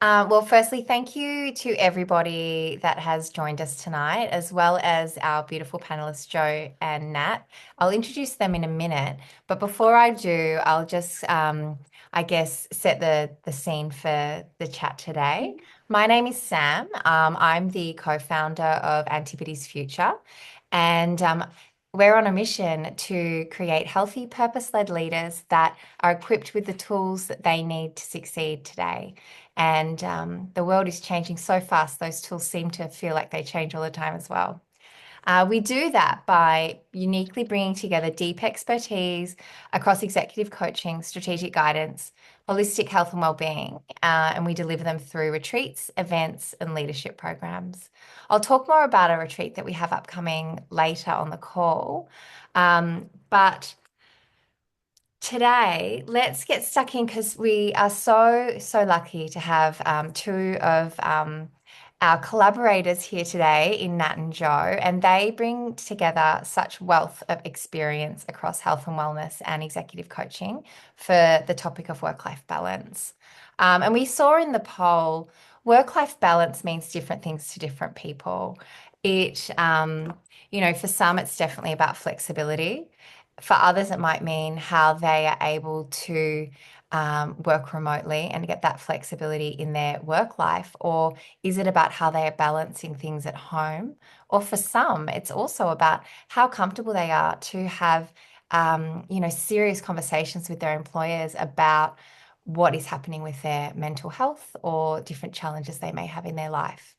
Well, firstly, thank you to everybody that has joined us tonight, as well as our beautiful panelists, Joe and Nat. I'll introduce them in a minute, but before I do, I'll just, I guess, set the scene for the chat today. My name is Sam. I'm the co-founder of Antipodes Future, and we're on a mission to create healthy, purpose-led leaders that are equipped with the tools that they need to succeed today. And the world is changing so fast, those tools seem to feel like they change all the time as well. We do that by uniquely bringing together deep expertise across executive coaching, strategic guidance, holistic health and well-being, and we deliver them through retreats, events, and leadership programs. I'll talk more about a retreat that we have upcoming later on the call, but today, let's get stuck in because we are so lucky to have two of our collaborators here today in Nat and Joe, and they bring together such wealth of experience across health and wellness and executive coaching for the topic of work-life balance. And we saw in the poll, work-life balance means different things to different people. For some, it's definitely about flexibility. For others, it might mean how they are able to work remotely and get that flexibility in their work life, or is it about how they are balancing things at home? Or for some, it's also about how comfortable they are to have, serious conversations with their employers about what is happening with their mental health or different challenges they may have in their life.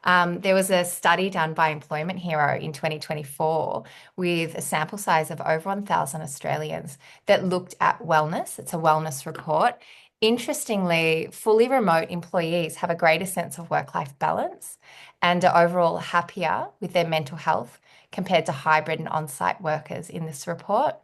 There was a study done by Employment Hero in 2024 with a sample size of over 1,000 Australians that looked at wellness. It's a wellness report. Interestingly, fully remote employees have a greater sense of work-life balance and are overall happier with their mental health compared to hybrid and on-site workers in this report.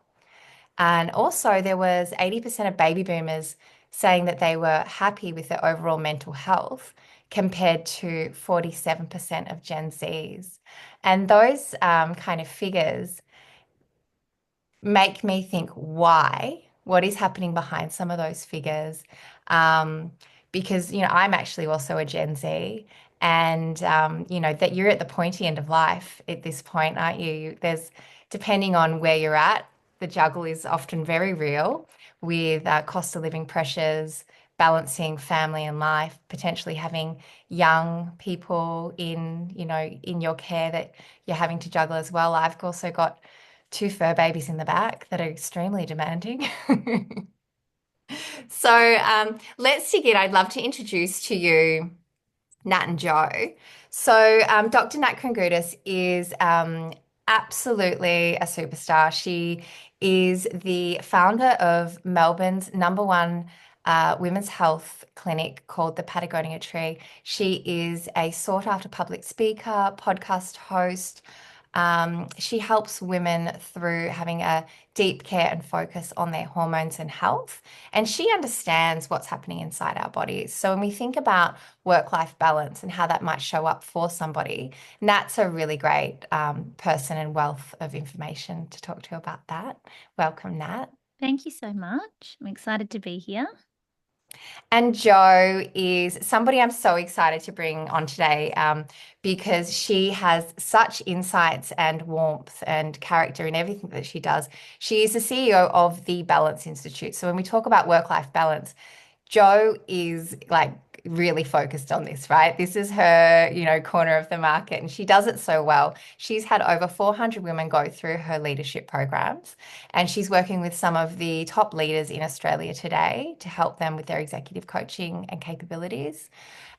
And also, there was 80% of baby boomers saying that they were happy with their overall mental health compared to 47% of Gen Zs. And those kind of figures make me think why, what is happening behind some of those figures. Um, because, I'm actually also a Gen Z. And, that you're at the pointy end of life at this point, aren't you? Depending on where you're at, the juggle is often very real with cost of living pressures, balancing family and life, potentially having young people in your care that you're having to juggle as well. I've also got two fur babies in the back that are extremely demanding. So let's dig in. I'd love to introduce to you Nat and Joe. So Dr. Nat Kringoudis is absolutely a superstar. She is the founder of Melbourne's number one women's health clinic called the Patagonia Tree. She is a sought after public speaker, podcast host. She helps women through having a deep care and focus on their hormones and health. And she understands what's happening inside our bodies. So when we think about work-life balance and how that might show up for somebody, Nat's a really great person and wealth of information to talk to about that. Welcome, Nat. Thank you so much. I'm excited to be here. And Jo is somebody I'm so excited to bring on today because she has such insights and warmth and character in everything that she does. She is the CEO of the Balance Institute. So when we talk about work-life balance, Jo is like really focused on this, right? This is her, corner of the market, and she does it so well. She's had over 400 women go through her leadership programs, and she's working with some of the top leaders in Australia today to help them with their executive coaching and capabilities.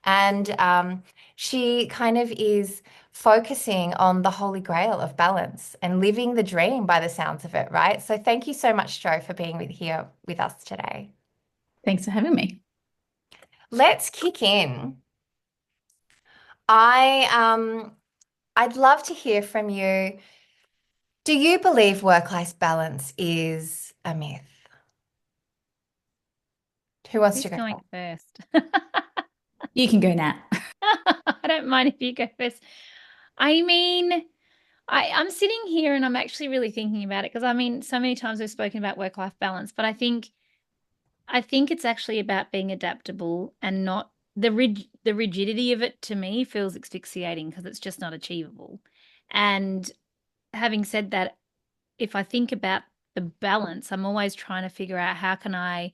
And she kind of is focusing on the holy grail of balance and living the dream by the sounds of it, right? So thank you so much, Jo, for being here with us today. Thanks for having me. Let's kick in. I'd love to hear from you. Do you believe work-life balance is a myth? Who wants to Who's go going first? You can go, Nat. I don't mind if you go first. I mean, I'm sitting here and I'm actually really thinking about it because so many times we've spoken about work-life balance, but I think it's actually about being adaptable and not the rigidity of it to me feels asphyxiating because it's just not achievable. And having said that, if I think about the balance, I'm always trying to figure out how can I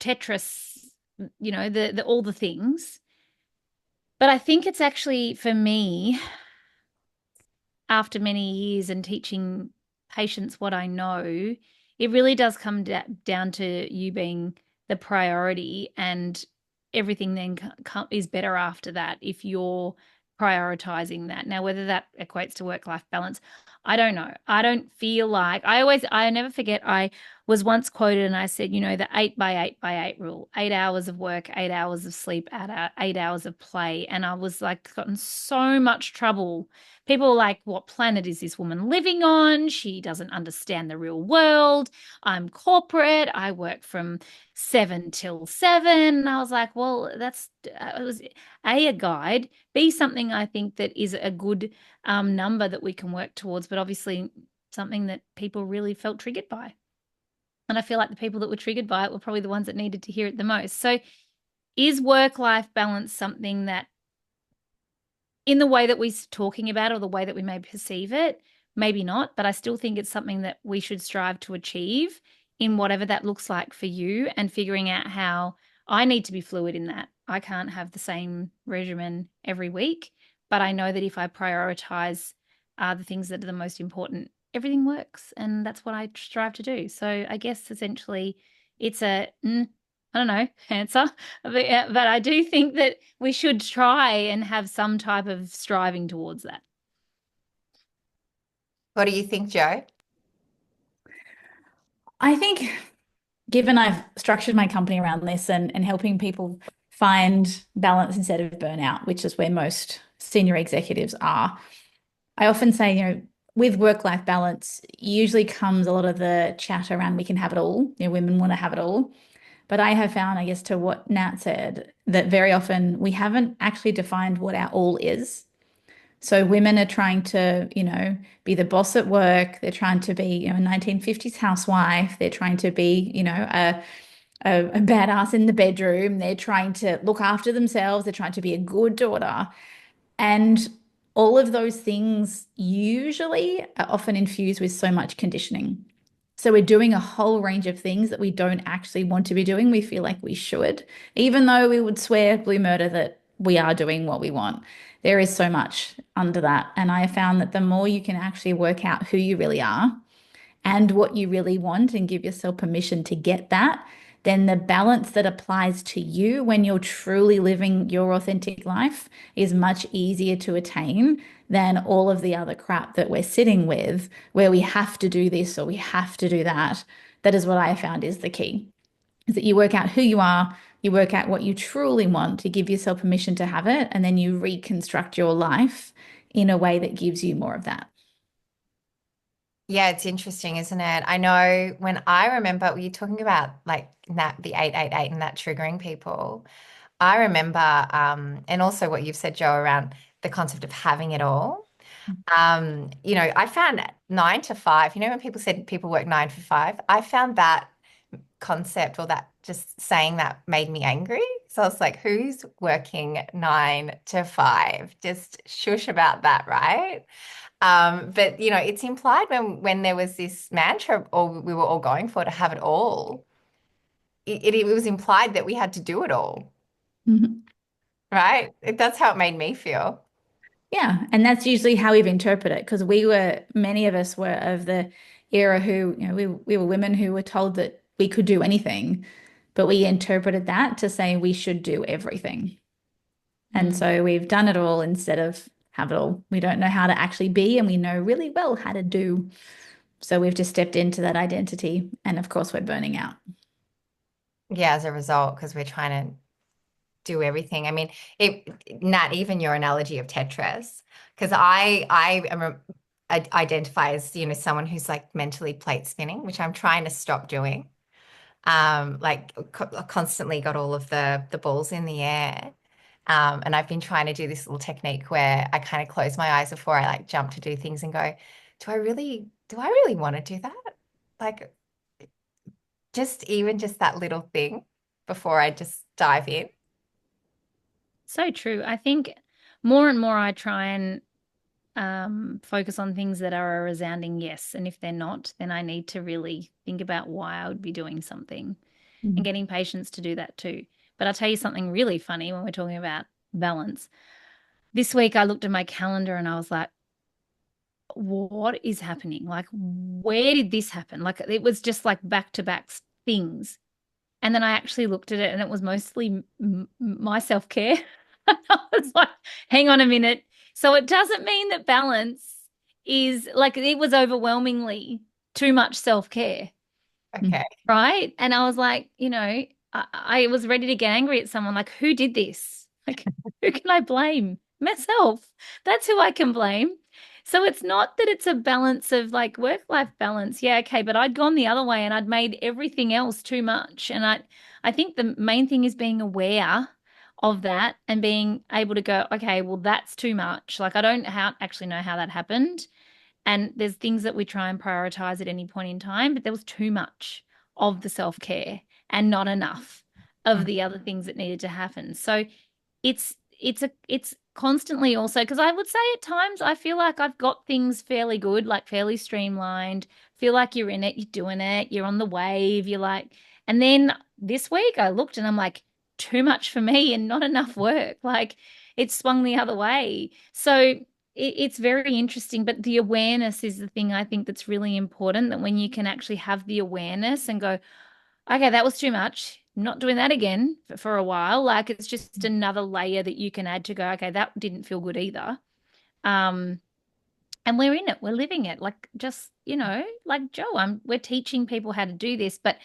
Tetris, the all the things. But I think it's actually for me, after many years and teaching patients what I know, it really does come down to you being the priority, and everything then is better after that if you're prioritizing that. Now, whether that equates to work-life balance, I don't know. I don't feel like I never forget. I was once quoted and I said, the 8 by 8 by 8 rule: 8 hours of work, 8 hours of sleep, 8 hours of play. And I was like, gotten so much trouble. People are like, what planet is this woman living on? She doesn't understand the real world. I'm corporate. I work from 7 till 7. And I was like, well, it was a guide, B, something I think that is a good number that we can work towards, but obviously something that people really felt triggered by. And I feel like the people that were triggered by it were probably the ones that needed to hear it the most. So is work-life balance something that, in the way that we're talking about it or the way that we may perceive it, maybe not, but I still think it's something that we should strive to achieve in whatever that looks like for you, and figuring out how I need to be fluid in that. I can't have the same regimen every week, but I know that if I prioritize the things that are the most important, everything works. And that's what I strive to do. So I guess essentially it's I don't know, answer. But I do think that we should try and have some type of striving towards that. What do you think, Joe? I think, given I've structured my company around this and helping people find balance instead of burnout, which is where most senior executives are, I often say, with work-life balance usually comes a lot of the chat around we can have it all. Women want to have it all. But I have found, I guess, to what Nat said, that very often we haven't actually defined what our all is. So women are trying to, be the boss at work. They're trying to be, a 1950s housewife. They're trying to be, a badass in the bedroom. They're trying to look after themselves. They're trying to be a good daughter. And all of those things usually are often infused with so much conditioning. So we're doing a whole range of things that we don't actually want to be doing. We feel like we should, even though we would swear blue murder that we are doing what we want. There is so much under that. And I have found that the more you can actually work out who you really are and what you really want and give yourself permission to get that, then the balance that applies to you when you're truly living your authentic life is much easier to attain than all of the other crap that we're sitting with, where we have to do this or we have to do that. That is what I found is the key, is that you work out who you are, you work out what you truly want to give yourself permission to have it, and then you reconstruct your life in a way that gives you more of that. Yeah, it's interesting, isn't it? I know when I remember were you talking about like that the 888 and that triggering people. I remember, and also what you've said, Joe, around the concept of having it all. I found 9 to 5, when people said people work 9 to 5, I found that concept or that just saying that made me angry. So I was like, who's working 9 to 5? Just shush about that, right? But it's implied when there was this mantra, or we were all going for to have it all. It was implied that we had to do it all, Mhm. right? That's how it made me feel. Yeah, and that's usually how we've interpreted it, because many of us were of the era who, we were women who were told that we could do anything, but we interpreted that to say we should do everything. And Mm. so we've done it all instead of have it all. We don't know how to actually be, and we know really well how to do. So we've just stepped into that identity, and of course we're burning out. Yeah, as a result, because we're trying to do everything. I mean, Nat, even your analogy of Tetris, because I am I identify as, someone who's like mentally plate spinning, which I'm trying to stop doing. Like constantly got all of the balls in the air. And I've been trying to do this little technique where I kind of close my eyes before I like jump to do things and go, do I really want to do that? Like just even just that little thing. before I just dive in. So true. I think more and more I try and focus on things that are a resounding yes. And if they're not, then I need to really think about why I would be doing something and getting patients to do that too. But I'll tell you something really funny when we're talking about balance. This week I looked at my calendar and I was like, what is happening? Like, where did this happen? Like, it was just like back to back things. And then I actually looked at it and it was mostly my self care. I was like, hang on a minute. So it doesn't mean that balance is like it was overwhelmingly too much self care. Okay. Right. And I was like, I was ready to get angry at someone like, who did this? Like, who can I blame? Myself. That's who I can blame. So it's not that it's a balance of like work-life balance. Yeah, okay, but I'd gone the other way and I'd made everything else too much. And I think the main thing is being aware of that and being able to go, okay, well, that's too much. Like I don't actually know how that happened. And there's things that we try and prioritize at any point in time, but there was too much of the self-care and not enough of the other things that needed to happen. So it's constantly also because I would say at times I feel like I've got things fairly good, like fairly streamlined, feel like you're in it, you're doing it, you're on the wave, you're like, and then this week I looked and I'm like, too much for me and not enough work. Like it swung the other way. So it's very interesting, but the awareness is the thing I think that's really important, that when you can actually have the awareness and go, okay, that was too much. I'm not doing that again for a while. Like it's just another layer that you can add to go, okay, that didn't feel good either. Um, and we're in it, we're living it. Like just, like Joe, we're teaching people how to do this, but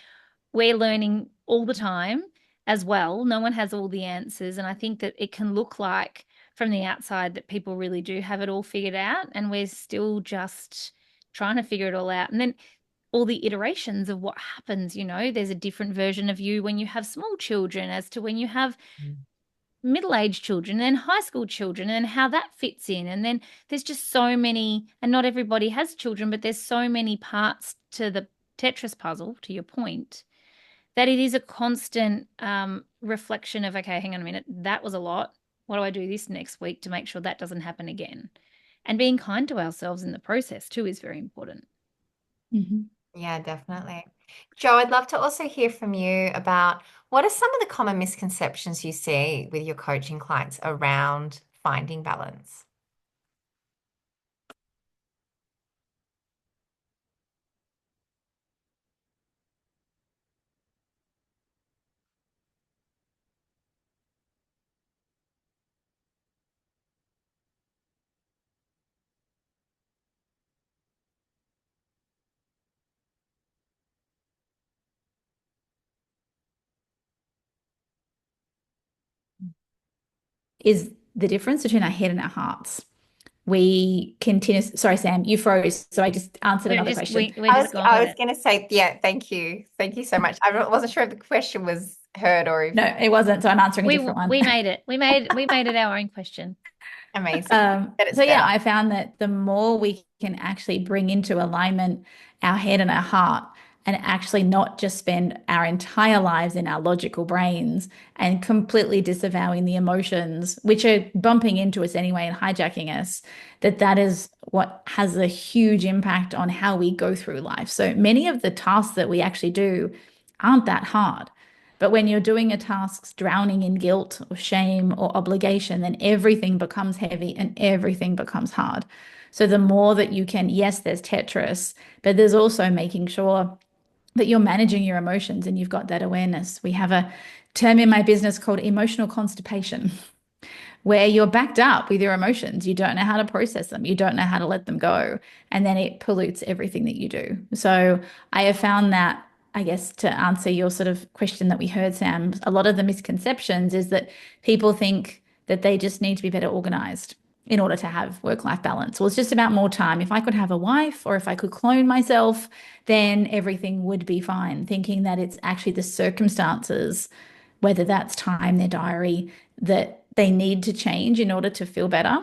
we're learning all the time as well. No one has all the answers. And I think that it can look like from the outside that people really do have it all figured out. And we're still just trying to figure it all out. And then all the iterations of what happens, there's a different version of you when you have small children as to when you have middle-aged children and high school children and how that fits in. And then there's just so many, and not everybody has children, but there's so many parts to the Tetris puzzle, to your point, that it is a constant reflection of, okay, hang on a minute, that was a lot. What do I do this next week to make sure that doesn't happen again? And being kind to ourselves in the process too is very important. Yeah, definitely. Joe, I'd love to also hear from you about what are some of the common misconceptions you see with your coaching clients around finding balance? Is the difference between our head and our hearts. We continue. Sorry, Sam, you froze. So I just answered another question. We're just going I with was it. going to say, yeah, thank you. Thank you so much. I wasn't sure if the question was heard or if No, it wasn't. So I'm answering a different one. We made it. We made it our own question. amazing. That it's So yeah, better. I found that the more we can actually bring into alignment our head and our heart and actually not just spend our entire lives in our logical brains and completely disavowing the emotions, which are bumping into us anyway and hijacking us, that is what has a huge impact on how we go through life. So many of the tasks that we actually do aren't that hard. But when you're doing a task drowning in guilt or shame or obligation, then everything becomes heavy and everything becomes hard. So the more that you can, yes, there's Tetris, but there's also making sure that you're managing your emotions and you've got that awareness. We have a term in my business called emotional constipation, where you're backed up with your emotions. You don't know how to process them. You don't know how to let them go. And then it pollutes everything that you do. So I have found that, I guess, to answer your sort of question that we heard, Sam, a lot of the misconceptions is that people think that they just need to be better organized in order to have work-life balance. Well, it's just about more time. If I could have a wife or if I could clone myself, then everything would be fine. Thinking that it's actually the circumstances, whether that's time, their diary, that they need to change in order to feel better.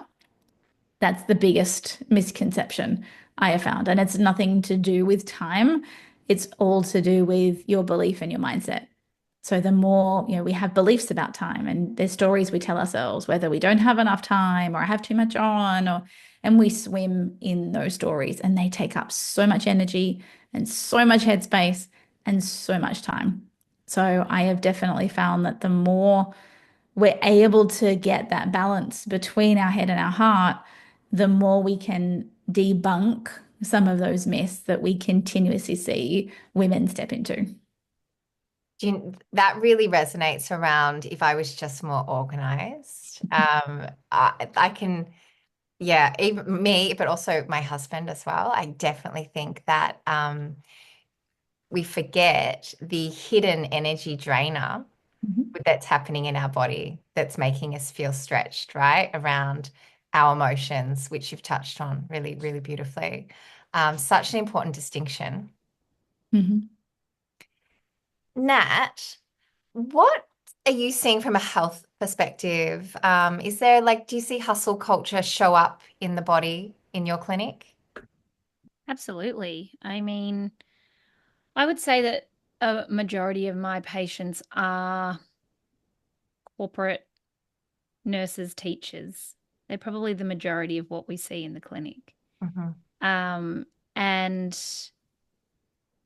That's the biggest misconception I have found. And it's nothing to do with time. It's all to do with your belief and your mindset. So the more, we have beliefs about time, and there's stories we tell ourselves, whether we don't have enough time or I have too much on, and we swim in those stories, and they take up so much energy and so much headspace and so much time. So I have definitely found that the more we're able to get that balance between our head and our heart, the more we can debunk some of those myths that we continuously see women step into. That really resonates around if I was just more organized. I can, yeah, even me, but also my husband as well. I definitely think that we forget the hidden energy drainer Mhm. that's happening in our body that's making us feel stretched, right? Around our emotions, which you've touched on really, really beautifully. Such an important distinction. Mhm. Nat, what are you seeing from a health perspective? Is there do you see hustle culture show up in the body in your clinic? Absolutely. I mean, I would say that a majority of my patients are corporate nurses, teachers. They're probably the majority of what we see in the clinic. Mhm. Um, and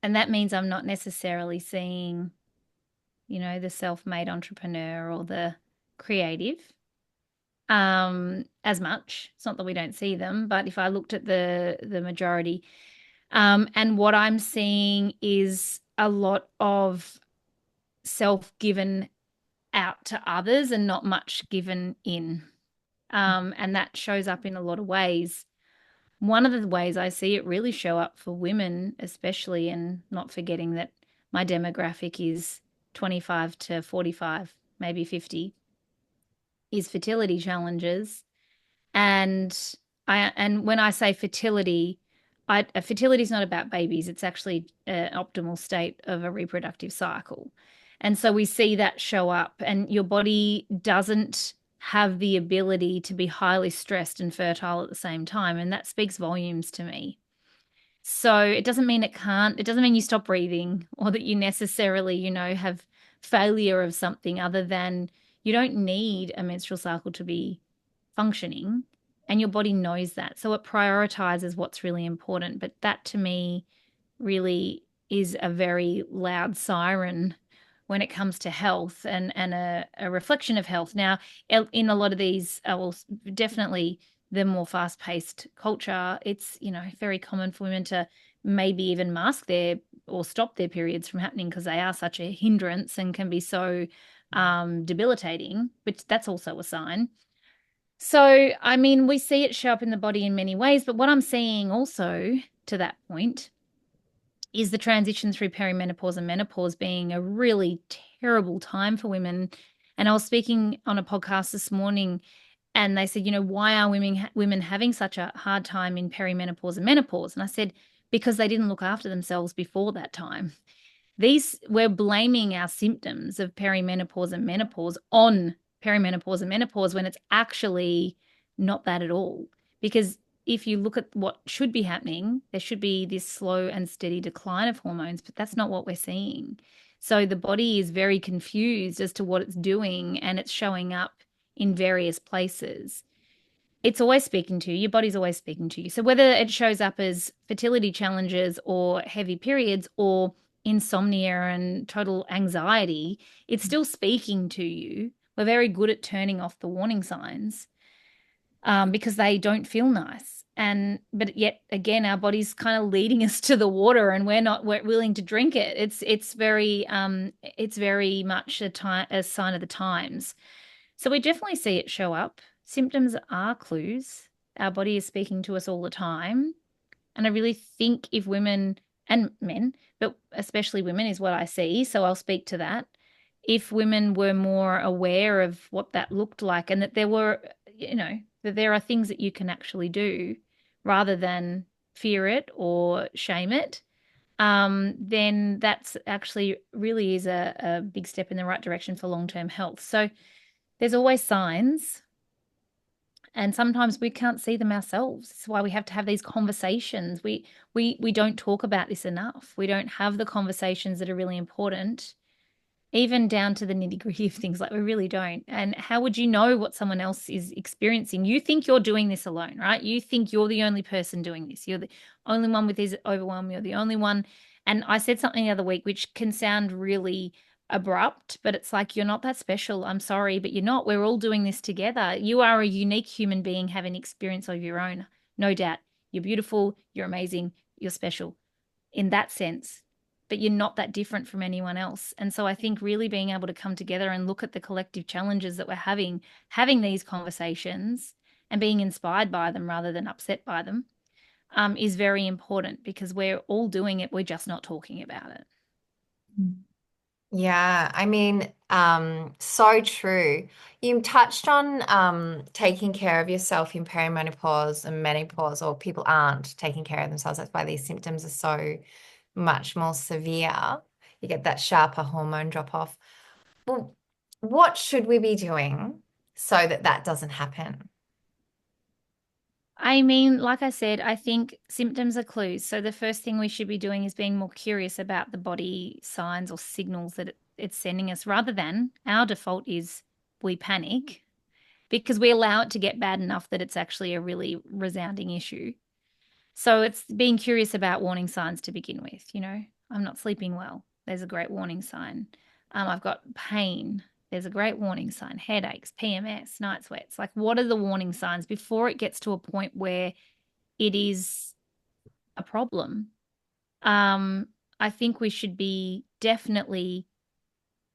and that means I'm not necessarily seeing, the self-made entrepreneur or the creative as much. It's not that we don't see them, but if I looked at the majority, and what I'm seeing is a lot of self-given out to others and not much given in. And that shows up in a lot of ways. One of the ways I see it really show up for women, especially, and not forgetting that my demographic is 25 to 45, maybe 50, is fertility challenges. And and when I say fertility, fertility is not about babies. It's actually an optimal state of a reproductive cycle. And so we see that show up, and your body doesn't have the ability to be highly stressed and fertile at the same time. And that speaks volumes to me. So it doesn't mean it doesn't mean you stop breathing or that you necessarily, have failure of something other than you don't need a menstrual cycle to be functioning, and your body knows that. So it prioritizes what's really important. But that to me really is a very loud siren when it comes to health and a reflection of health. Now, in a lot of these, well, definitely the more fast-paced culture, it's, very common for women to maybe even mask their or stop their periods from happening because they are such a hindrance and can be so debilitating, which that's also a sign. So, I mean, we see it show up in the body in many ways, but what I'm seeing also to that point is the transition through perimenopause and menopause being a really terrible time for women. And I was speaking on a podcast this morning, and they said, why are women having such a hard time in perimenopause and menopause? And I said, because they didn't look after themselves before that time. We're blaming our symptoms of perimenopause and menopause on perimenopause and menopause when it's actually not that at all. Because if you look at what should be happening, there should be this slow and steady decline of hormones, but that's not what we're seeing. So the body is very confused as to what it's doing, and it's showing up in various places. It's always speaking to you. Your body's always speaking to you. So whether it shows up as fertility challenges or heavy periods or insomnia and total anxiety, it's still speaking to you. We're very good at turning off the warning signs because they don't feel nice. But yet again, our body's kind of leading us to the water, and we're willing to drink it. It's very much a sign of the times. So we definitely see it show up. Symptoms are clues. Our body is speaking to us all the time. And I really think if women and men, but especially women is what I see, so I'll speak to that. If women were more aware of what that looked like, and that that there are things that you can actually do rather than fear it or shame it, then that's actually really is a big step in the right direction for long-term health. So there's always signs, and sometimes we can't see them ourselves. That's why we have to have these conversations. We don't talk about this enough. We don't have the conversations that are really important even down to the nitty-gritty of things. Like, we really don't. And how would you know what someone else is experiencing? You think you're doing this alone, right? You think you're the only person doing this. You're the only one with this overwhelm. You're the only one. And I said something the other week, which can sound really abrupt, but it's like, you're not that special. I'm sorry, but you're not. We're all doing this together. You are a unique human being having experience of your own. No doubt. You're beautiful. You're amazing. You're special in that sense, but you're not that different from anyone else. And so I think really being able to come together and look at the collective challenges that we're having these conversations and being inspired by them rather than upset by them, is very important, because we're all doing it. We're just not talking about it. Yeah, I mean, so true. You touched on taking care of yourself in perimenopause and menopause, or people aren't taking care of themselves. That's why these symptoms are so much more severe. You get that sharper hormone drop off. Well, what should we be doing so that that doesn't happen? I mean, like I said, I think symptoms are clues. So the first thing we should be doing is being more curious about the body signs or signals that it's sending us, rather than our default is we panic because we allow it to get bad enough that it's actually a really resounding issue. So it's being curious about warning signs to begin with. I'm not sleeping well. There's a great warning sign. I've got pain. There's a great warning sign. Headaches, PMS, night sweats. Like, what are the warning signs before it gets to a point where it is a problem? I think we should be definitely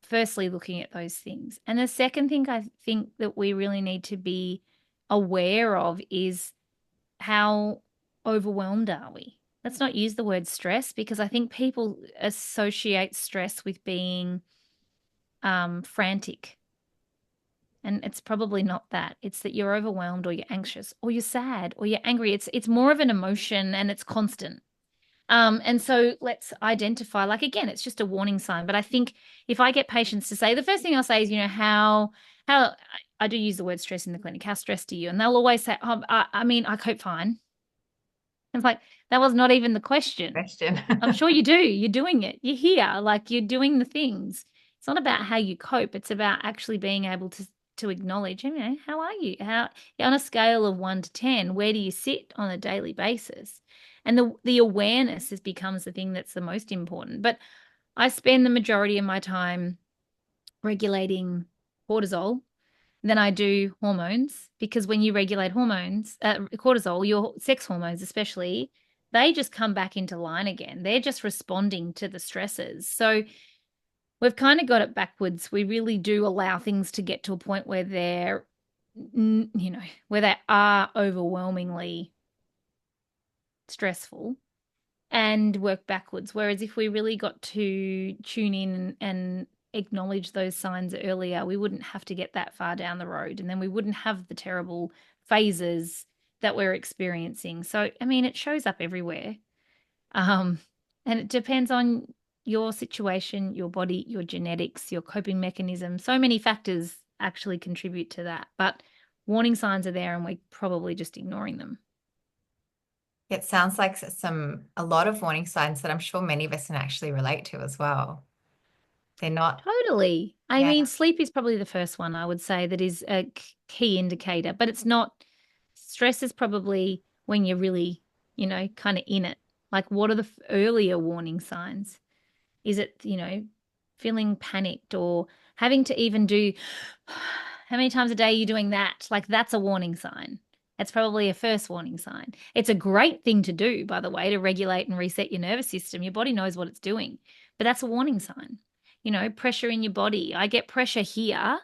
firstly looking at those things. And the second thing I think that we really need to be aware of is, how overwhelmed are we? Let's not use the word stress, because I think people associate stress with being frantic. And it's probably not that. It's that you're overwhelmed, or you're anxious, or you're sad, or you're angry. It's more of an emotion, and it's constant. And so let's identify, like, again, it's just a warning sign. But I think if I get patients to say, the first thing I'll say is, how I do use the word stress in the clinic. How stressed are you? And they'll always say, oh, I mean, I cope fine. It's like, that was not even the question. I'm sure you do. You're doing it. You're here. Like, you're doing the things. It's not about how you cope. It's about actually being able to acknowledge, how are you? How, on a scale of 1 to 10, where do you sit on a daily basis? And the awareness becomes the thing that's the most important. But I spend the majority of my time regulating cortisol than I do hormones, because when you regulate hormones, cortisol, your sex hormones especially, they just come back into line again. They're just responding to the stresses. So we've kind of got it backwards. We really do allow things to get to a point where where they are overwhelmingly stressful, and work backwards. Whereas if we really got to tune in and acknowledge those signs earlier, we wouldn't have to get that far down the road, and then we wouldn't have the terrible phases that we're experiencing. So, I mean, it shows up everywhere. And it depends on your situation, your body, your genetics, your coping mechanism. So many factors actually contribute to that. But warning signs are there, and we're probably just ignoring them. It sounds like a lot of warning signs that I'm sure many of us can actually relate to as well. They're not. Totally. I Yeah. mean, sleep is probably the first one I would say that is a key indicator, but it's not. Stress is probably when you're really, kind of in it. Like, what are the earlier warning signs? Is it, feeling panicked, or having to even do, how many times a day are you doing that? Like, that's a warning sign. That's probably a first warning sign. It's a great thing to do, by the way, to regulate and reset your nervous system. Your body knows what it's doing, but that's a warning sign. Pressure in your body. I get pressure here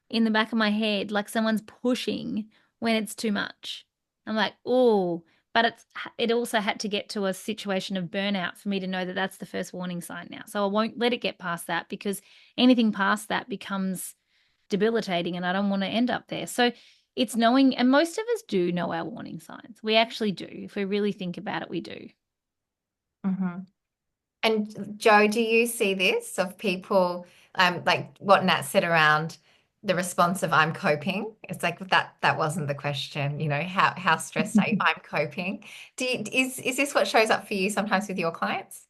in the back of my head, like someone's pushing when it's too much. I'm like, oh, but it also had to get to a situation of burnout for me to know that that's the first warning sign now. So I won't let it get past that, because anything past that becomes debilitating, and I don't want to end up there. So it's knowing, and most of us do know our warning signs. We actually do. If we really think about it, we do. Mm-hmm. And Joe, do you see this of people, like what Nat said around the response of I'm coping? It's like that wasn't the question, how stressed are you? I'm coping. Is this what shows up for you sometimes with your clients?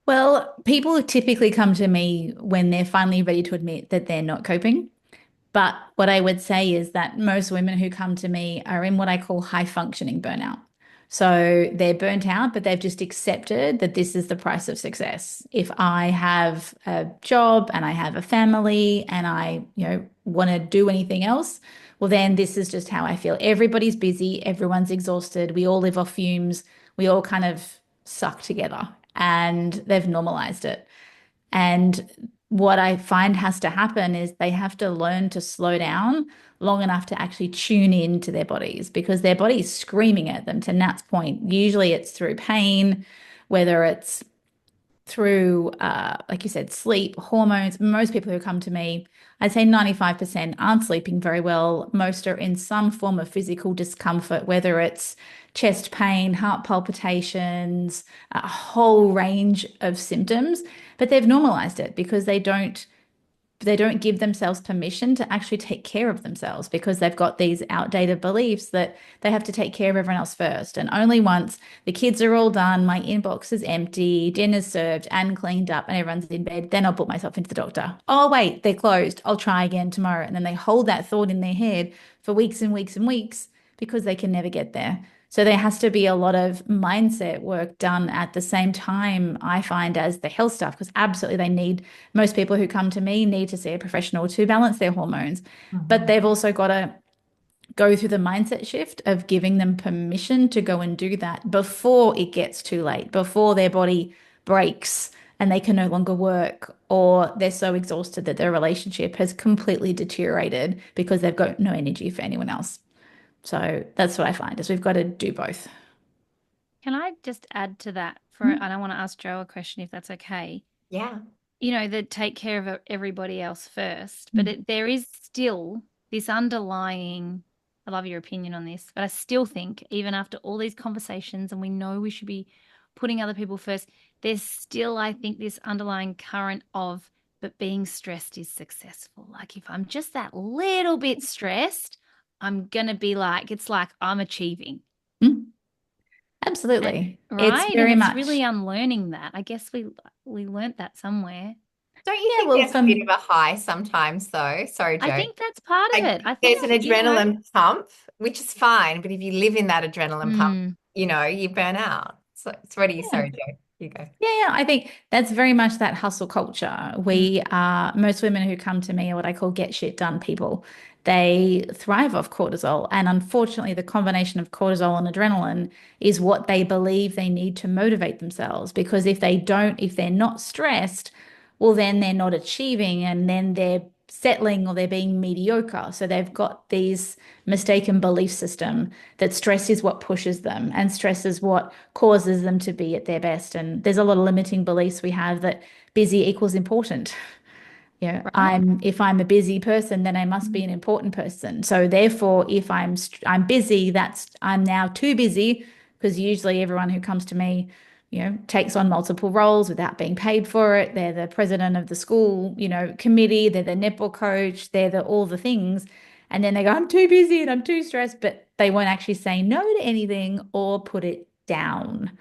Well, people typically come to me when they're finally ready to admit that they're not coping. But what I would say is that most women who come to me are in what I call high functioning burnout. So they're burnt out, but they've just accepted that this is the price of success. If I have a job and I have a family and I, want to do anything else, well, then this is just how I feel. Everybody's busy, everyone's exhausted, we all live off fumes, we all kind of suck together, and they've normalized it. And what I find has to happen is they have to learn to slow down long enough to actually tune in to their bodies because their body's screaming at them. To Nat's point, usually it's through pain, whether it's through, like you said, sleep, hormones. Most people who come to me, I'd say 95% aren't sleeping very well. Most are in some form of physical discomfort, whether it's chest pain, heart palpitations, a whole range of symptoms, but they've normalized it because they don't give themselves permission to actually take care of themselves because they've got these outdated beliefs that they have to take care of everyone else first. And only once the kids are all done, my inbox is empty, dinner's served and cleaned up, and everyone's in bed, then I'll put myself into the doctor. Oh, wait, they're closed. I'll try again tomorrow. And then they hold that thought in their head for weeks and weeks and weeks because they can never get there. So there has to be a lot of mindset work done at the same time, I find, as the health stuff, because absolutely most people who come to me need to see a professional to balance their hormones. But Mhm. they've also got to go through the mindset shift of giving them permission to go and do that before it gets too late, before their body breaks and they can no longer work, or they're so exhausted that their relationship has completely deteriorated because they've got no energy for anyone else. So that's what I find is we've got to do both. Can I just add to that Mm, and I want to ask Joe a question if that's okay. Yeah. That take care of everybody else first, but mm, there is still this underlying, I love your opinion on this, but I still think even after all these conversations and we know we should be putting other people first, there's still, I think, this underlying current of, but being stressed is successful. Like if I'm just that little bit stressed, I'm going to be like, it's like I'm achieving. mm. And Absolutely. It's right. And very it's really much, unlearning that. I guess we learnt that somewhere. Don't you yeah, think well, there's a bit of a high sometimes, though? Sorry, I Joe. think that's part of Like it. I there's think, an adrenaline pump, which is fine, but if you live in that adrenaline pump, mm, you burn out. So what do you yeah. say, Joe? You go. Yeah, I think that's very much that hustle culture. mm, Most women who come to me are what I call get shit done people. They thrive off cortisol. And unfortunately, the combination of cortisol and adrenaline is what they believe they need to motivate themselves. Because if they're not stressed, well, then they're not achieving and then they're settling or they're being mediocre. So they've got these mistaken belief system that stress is what pushes them and stress is what causes them to be at their best. And there's a lot of limiting beliefs we have that busy equals important. right. If I'm a busy person, then I must be an important person. So therefore, if I'm busy, that's I'm now too busy because usually everyone who comes to me, takes on multiple roles without being paid for it. They're the president of the school, committee, they're the netball coach, they're all the things. And then they go, I'm too busy and I'm too stressed, but they won't actually say no to anything or put it down.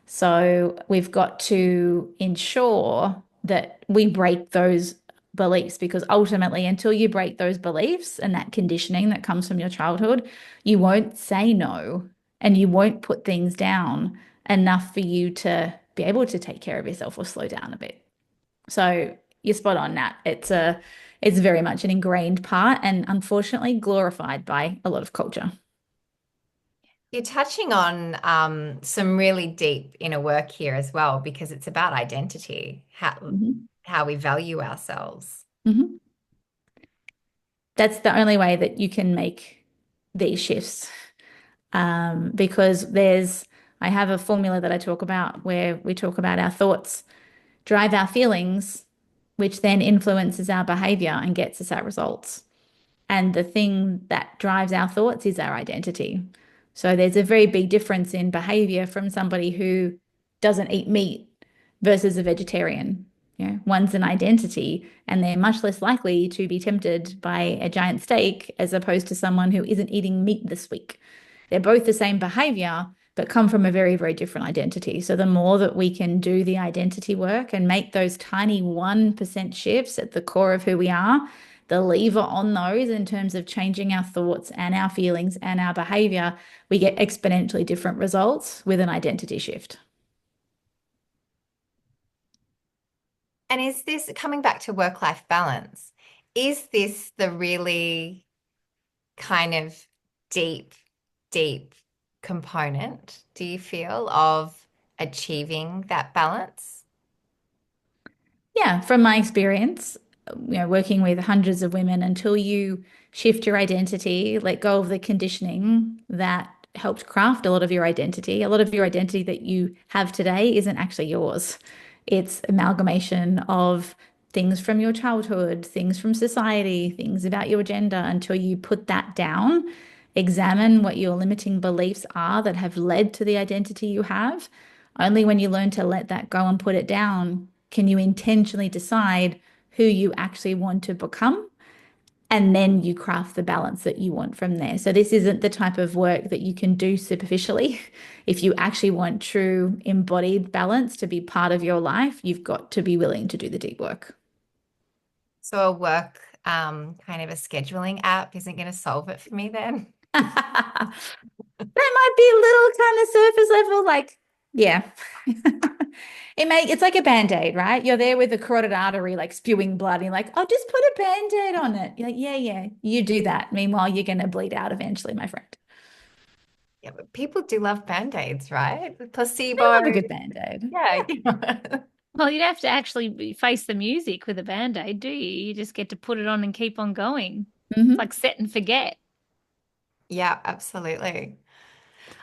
So we've got to ensure that we break those beliefs because ultimately, until you break those beliefs and that conditioning that comes from your childhood, you won't say no and you won't put things down enough for you to be able to take care of yourself or slow down a bit. So you're spot on, Nat. It's very much an ingrained part and unfortunately glorified by a lot of culture. You're touching on some really deep inner work here as well, because it's about identity, Mhm. how we value ourselves. Mhm. That's the only way that you can make these shifts. Because I have a formula that I talk about where we talk about our thoughts drive our feelings, which then influences our behavior and gets us our results. And the thing that drives our thoughts is our identity. So there's a very big difference in behavior from somebody who doesn't eat meat versus a vegetarian. One's an identity, and they're much less likely to be tempted by a giant steak as opposed to someone who isn't eating meat this week. They're both the same behavior, but come from a very, very different identity. So the more that we can do the identity work and make those tiny 1% shifts at the core of who we are, the lever on those in terms of changing our thoughts and our feelings and our behavior, we get exponentially different results with an identity shift. And is this, coming back to work-life balance, is this the really kind of deep, deep component, do you feel, of achieving that balance? Yeah, from my experience, working with hundreds of women, until you shift your identity, let go of the conditioning that helped craft a lot of your identity, a lot of your identity that you have today isn't actually yours. It's amalgamation of things from your childhood, things from society, things about your gender. Until you put that down, examine what your limiting beliefs are that have led to the identity you have. Only when you learn to let that go and put it down can you intentionally decide who you actually want to become. And then you craft the balance that you want from there. So this isn't the type of work that you can do superficially. If you actually want true embodied balance to be part of your life, you've got to be willing to do the deep work. So a work kind of a scheduling app isn't going to solve it for me then? That might be a little kind of surface level, like, yeah. It's like a band-aid, right? You're there with a carotid artery like spewing blood, and you're like, I'll just put a band-aid on it. You're like, yeah, you do that. Meanwhile, you're gonna bleed out eventually, my friend. Yeah, but people do love band-aids, right? I Placebo. love a good band-aid. Yeah. Well, you'd have to actually face the music with a band-aid, do you? You just get to put it on and keep on going. It's like set and forget. Yeah, absolutely.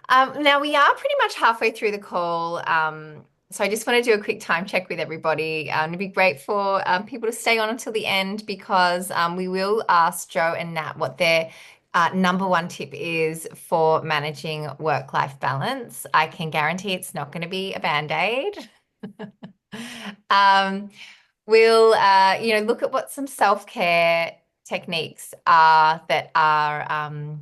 Now we are pretty much halfway through the call. So I just want to do a quick time check with everybody. It'd be great for people to stay on until the end, because we will ask Joe and Nat what their number one tip is for managing work-life balance. I can guarantee it's not going to be a band-aid. We'll look at what some self-care techniques are that are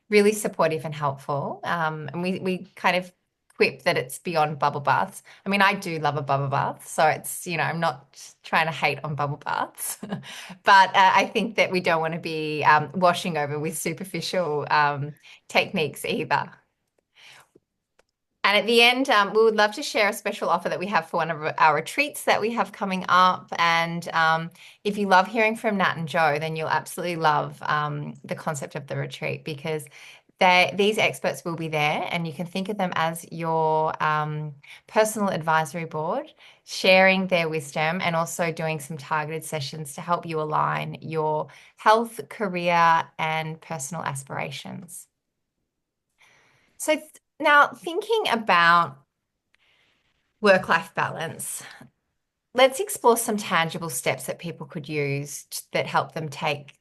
really supportive and helpful. And we kind of quip that it's beyond bubble baths. I mean, I do love a bubble bath, so it's, I'm not trying to hate on bubble baths, but I think that we don't want to be washing over with superficial techniques either. And at the end, we would love to share a special offer that we have for one of our retreats that we have coming up. And if you love hearing from Nat and Joe, then you'll absolutely love the concept of the retreat, because these experts will be there, and you can think of them as your personal advisory board, sharing their wisdom and also doing some targeted sessions to help you align your health, career, and personal aspirations. So now, thinking about work-life balance, let's explore some tangible steps that people could use that help them take,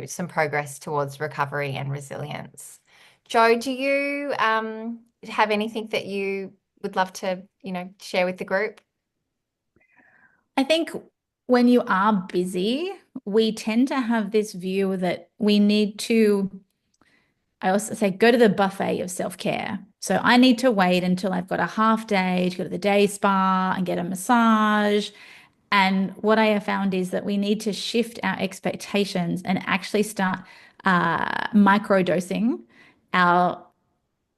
some progress towards recovery and resilience. Joe, do you have anything that you would love to, share with the group? I think when you are busy, we tend to have this view that we need to, I also say, go to the buffet of self-care. So I need to wait until I've got a half day to go to the day spa and get a massage. And what I have found is that we need to shift our expectations and actually start microdosing our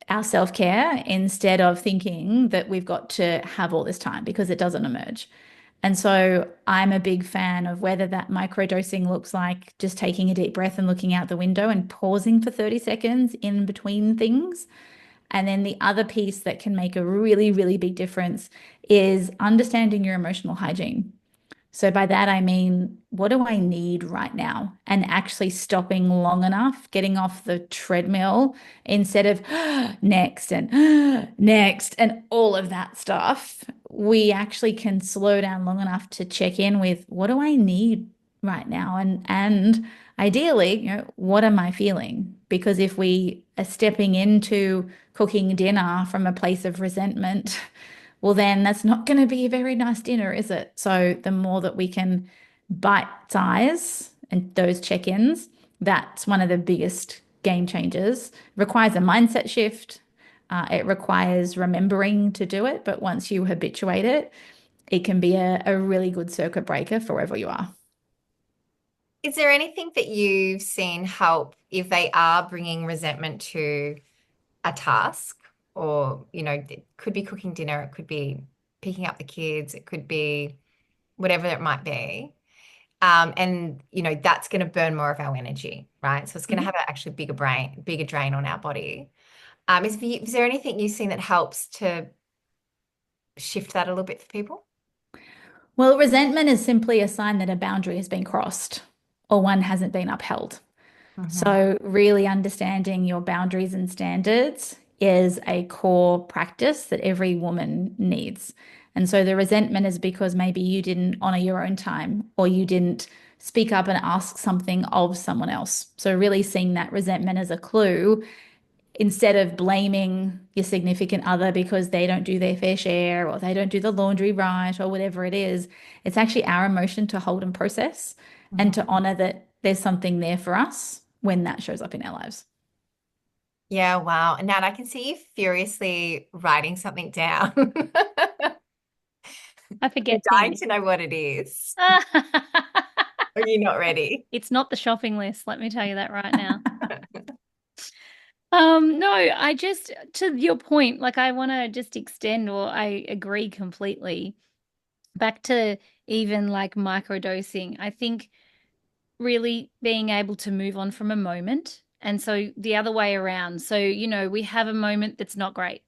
our self-care instead of thinking that we've got to have all this time, because it doesn't emerge. And so I'm a big fan of whether that microdosing looks like just taking a deep breath and looking out the window and pausing for 30 seconds in between things. And then the other piece that can make a really, really big difference is understanding your emotional hygiene. So by that, I mean, what do I need right now? And actually stopping long enough, getting off the treadmill instead of next and next and all of that stuff. We actually can slow down long enough to check in with, what do I need right now? And ideally, what am I feeling? Because if we are stepping into cooking dinner from a place of resentment, well, then that's not going to be a very nice dinner, is it? So the more that we can bite size and those check-ins, that's one of the biggest game changers. Requires a mindset shift, It requires remembering to do it, but once you habituate it, it can be a really good circuit breaker for wherever you are. Is there anything that you've seen help if they are bringing resentment to a task? Or, it could be cooking dinner, it could be picking up the kids, it could be whatever it might be. And that's going to burn more of our energy, right? So it's going to have an actually bigger drain on our body. Is there anything you've seen that helps to shift that a little bit for people? Well, resentment is simply a sign that a boundary has been crossed or one hasn't been upheld. So, really understanding your boundaries and standards is a core practice that every woman needs. And so, the resentment is because maybe you didn't honor your own time or you didn't speak up and ask something of someone else. So, really seeing that resentment as a clue instead of blaming your significant other because they don't do their fair share or they don't do the laundry right or whatever it is, it's actually our emotion to hold and process and to honor that there's something there for us when that shows up in our lives. Yeah, wow. And Nat, I can see you furiously writing something down. I I'm forget dying things. to know what it is. Are you not ready? It's not the shopping list, let me tell you that right now. No, I just, to your point, like I want to just extend, or I agree completely, back to even like microdosing. I think really being able to move on from a moment. And so the other way around. So, we have a moment that's not great.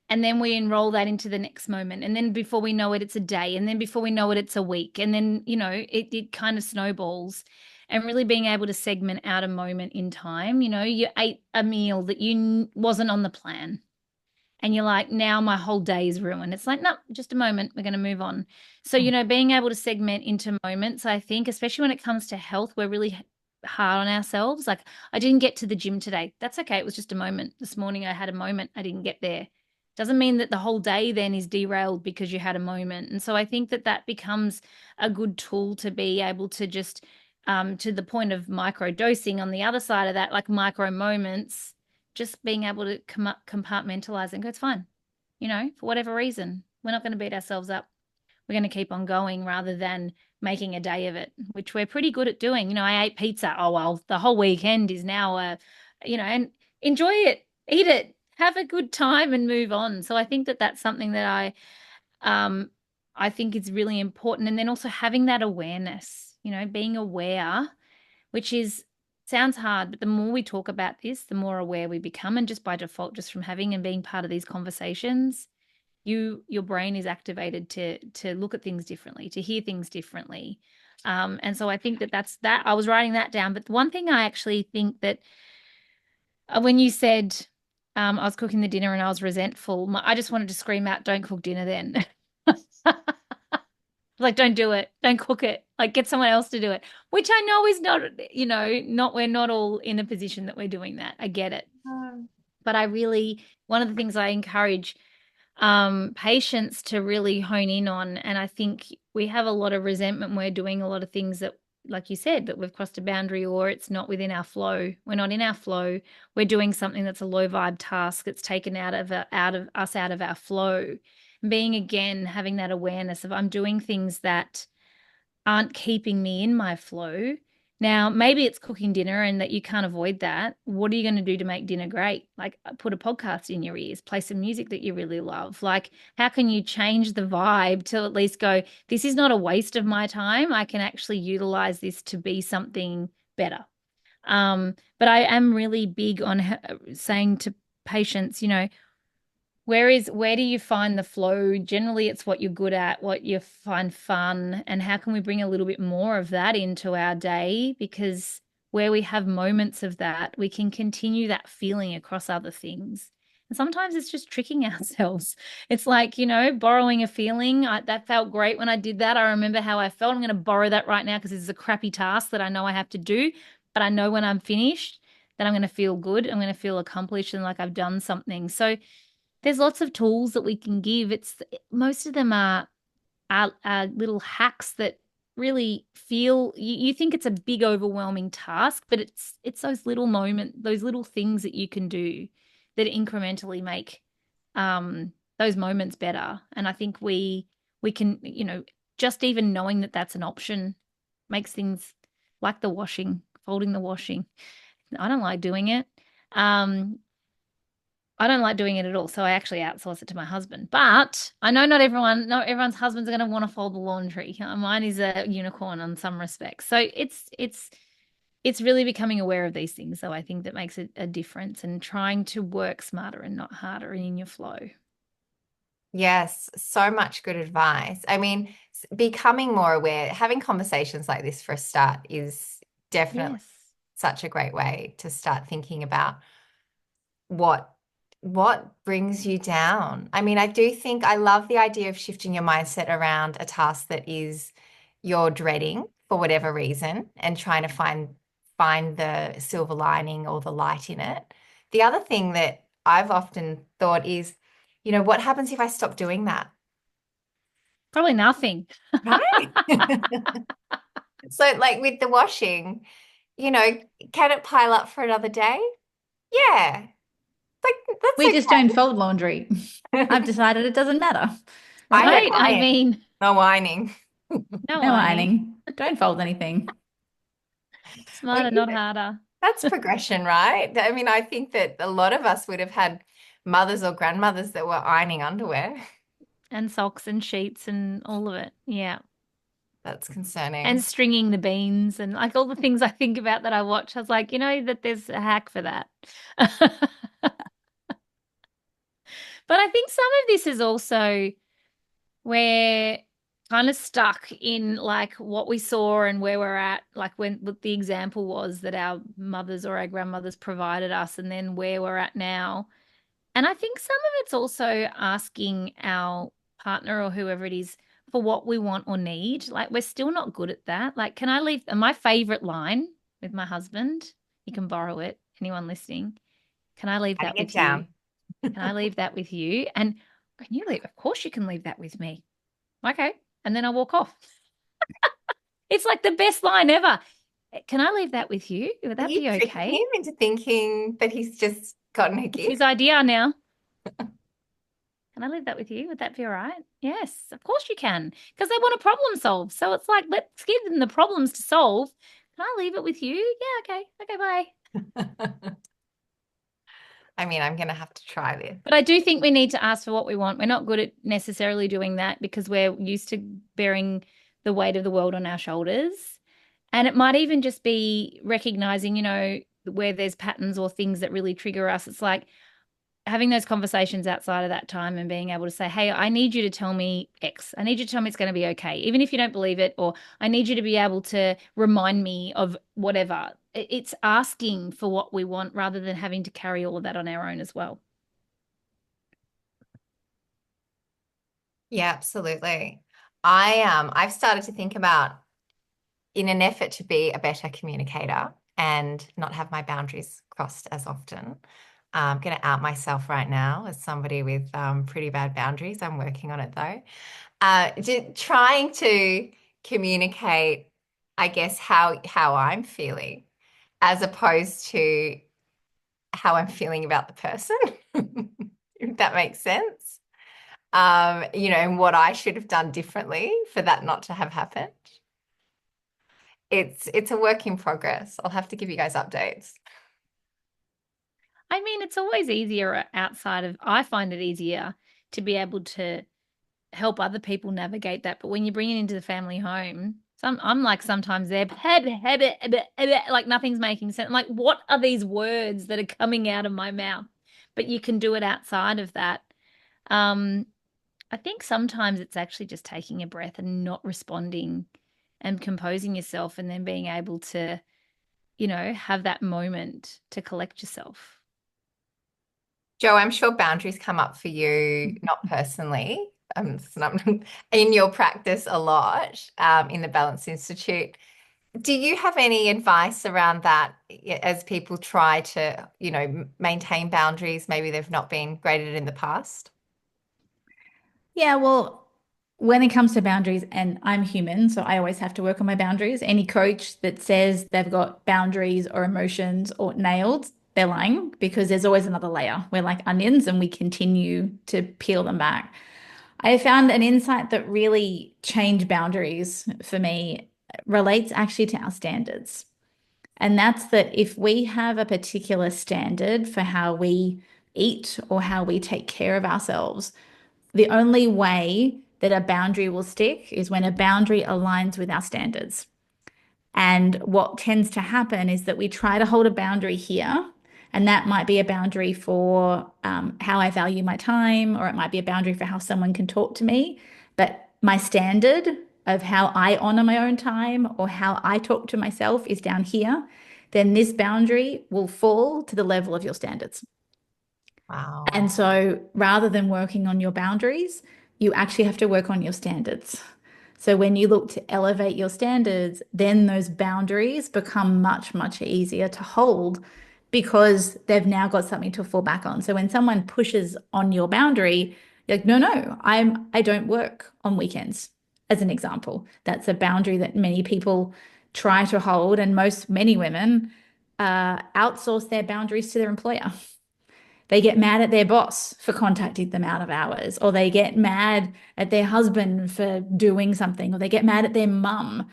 And then we enroll that into the next moment. And then before we know it, it's a day. And then before we know it, it's a week. And then, it kind of snowballs. And really being able to segment out a moment in time. You ate a meal that wasn't on the plan. And you're like, now my whole day is ruined. It's like, no, just a moment. We're going to move on. So, being able to segment into moments, I think, especially when it comes to health, we're really hard on ourselves. Like, I didn't get to the gym today. That's okay. It was just a moment. This morning I had a moment. I didn't get there. Doesn't mean that the whole day then is derailed because you had a moment. And so I think that becomes a good tool to be able to just, to the point of micro dosing on the other side of that, like micro moments, just being able to compartmentalize and go, it's fine. For whatever reason, we're not going to beat ourselves up. We're going to keep on going rather than making a day of it, which we're pretty good at doing. I ate pizza. Oh, well, the whole weekend is now, and enjoy it, eat it, have a good time and move on. So I think that that's something that I think is really important. And then also having that awareness, being aware, which sounds hard, but the more we talk about this, the more aware we become. And just by default, just from having and being part of these conversations, your brain is activated to look at things differently, to hear things differently. And so I think that's that. I was writing that down. But one thing I actually think that when you said I was cooking the dinner and I was resentful, I just wanted to scream out, don't cook dinner then. Like, don't do it. Don't cook it. Like, get someone else to do it, which I know is not, we're not all in a position that we're doing that. I get it. But one of the things I encourage patients to really hone in on, and I think we have a lot of resentment. We're doing a lot of things that, like you said, that we've crossed a boundary or it's not within our flow. We're not in our flow. We're doing something that's a low vibe task that's taken out of our flow. Having that awareness of I'm doing things that aren't keeping me in my flow. Now, maybe it's cooking dinner and that you can't avoid that. What are you going to do to make dinner great? Like, put a podcast in your ears, play some music that you really love. Like, how can you change the vibe to at least go, this is not a waste of my time. I can actually utilize this to be something better. But I am really big on saying to patients, where do you find the flow? Generally, it's what you're good at, what you find fun, and how can we bring a little bit more of that into our day? Because where we have moments of that, we can continue that feeling across other things. And sometimes it's just tricking ourselves. It's like, borrowing a feeling. That felt great when I did that. I remember how I felt. I'm going to borrow that right now because it's a crappy task that I know I have to do. But I know when I'm finished that I'm going to feel good. I'm going to feel accomplished and like I've done something. So there's lots of tools that we can give. Most of them are little hacks that really feel you think it's a big overwhelming task, but it's those little things that you can do that incrementally make those moments better. And I think we can, you know, just even knowing that that's an option makes things like the washing, folding the washing. I don't like doing it. I don't like doing it at all, so I actually outsource it to my husband. But I know not everyone's husbands are going to want to fold the laundry. Mine is a unicorn in some respects. So it's really becoming aware of these things, though, I think that makes a difference, and trying to work smarter and not harder and in your flow. Yes, so much good advice. I mean, becoming more aware, having conversations like this for a start is definitely Yes. such a great way to start thinking about what brings you down. I mean, I do think I love the idea of shifting your mindset around a task that is you're dreading for whatever reason and trying to find the silver lining or the light in it. The other thing that I've often thought is, you know, what happens if I stop doing that? Probably nothing. Right? So like with the washing, you know, can it pile up for another day? Yeah. Like that's We just okay. don't fold laundry. I've decided it doesn't matter. I don't Right? I iron. mean, No whining. no No whining. ironing. Don't fold anything. Well, Smarter, you not know, harder. that's progression, right? I mean, I think that a lot of us would have had mothers or grandmothers that were ironing underwear. And socks and sheets and all of it. Yeah. That's And concerning. stringing the beans and like all the things I think about that I watch. I was like, you know, that there's a hack for that. But I think some of this is also we're kind of stuck in like what we saw and where we're at, like when what the example was that our mothers or our grandmothers provided us, and then where we're at now. And I think some of it's also asking our partner or whoever it is for what we want or need. Like we're still not good at that. Like, can I leave my favorite line with my husband? You can borrow it, anyone listening. Can I leave that Writing it with you? down. Can I leave that with you? And can you leave? Of course you can leave that with me. Okay. And then I walk off. It's like the best line ever. Can I leave that with you? Would Are that you be tricking okay? him into thinking that he's just gotten a It's his gift? idea now. Can I leave that with you? Would that be all right? Yes, of course you can. Because they want a problem solved. So it's like, let's give them the problems to solve. Can I leave it with you? Yeah, okay. Okay, bye. I mean, I'm going to have to try this. But I do think we need to ask for what we want. We're not good at necessarily doing that because we're used to bearing the weight of the world on our shoulders. And it might even just be recognizing, you know, where there's patterns or things that really trigger us. It's like having those conversations outside of that time and being able to say, hey, I need you to tell me X. I need you to tell me it's going to be okay, even if you don't believe it, or I need you to be able to remind me of whatever. It's asking for what we want rather than having to carry all of that on our own as well. Yeah, absolutely. I've started to think about in an effort to be a better communicator and not have my boundaries crossed as often. I'm going to out myself right now as somebody with pretty bad boundaries. I'm working on it though. Trying to communicate, I guess, how I'm feeling as opposed to how I'm feeling about the person, if that makes sense. You know, and what I should have done differently for that not to have happened. It's a work in progress. I'll have to give you guys updates. I mean, it's always easier outside of, I find it easier to be able to help other people navigate that. But when you bring it into the family home, I'm like sometimes they're like nothing's making sense. I'm like, what are these words that are coming out of my mouth? But you can do it outside of that. Um, I think sometimes it's actually just taking a breath and not responding and composing yourself and then being able to, you know, have that moment to collect yourself. Joe, I'm sure boundaries come up for you, not personally, it's not in your practice a lot, in the Balance Institute. Do you have any advice around that as people try to, you know, maintain boundaries? Maybe they've not been graded in the past. Yeah, well, when it comes to boundaries, and I'm human, so I always have to work on my boundaries. Any coach that says they've got boundaries or emotions or nailed, they're lying, because there's always another layer. We're like onions and we continue to peel them back. I found an insight that really changed boundaries for me relates actually to our standards. And that's that if we have a particular standard for how we eat or how we take care of ourselves, the only way that a boundary will stick is when a boundary aligns with our standards. And what tends to happen is that we try to hold a boundary here, and that might be a boundary for how I value my time, or it might be a boundary for how someone can talk to me. But my standard of how I honor my own time or how I talk to myself is down here. Then this boundary will fall to the level of your standards. Wow. And so rather than working on your boundaries, you actually have to work on your standards. So when you look to elevate your standards, then those boundaries become much, much easier to hold because they've now got something to fall back on. So when someone pushes on your boundary, you're like, no, I don't work on weekends, as an example. That's a boundary that many people try to hold, and many women outsource their boundaries to their employer. They get mad at their boss for contacting them out of hours, or they get mad at their husband for doing something, or they get mad at their mum.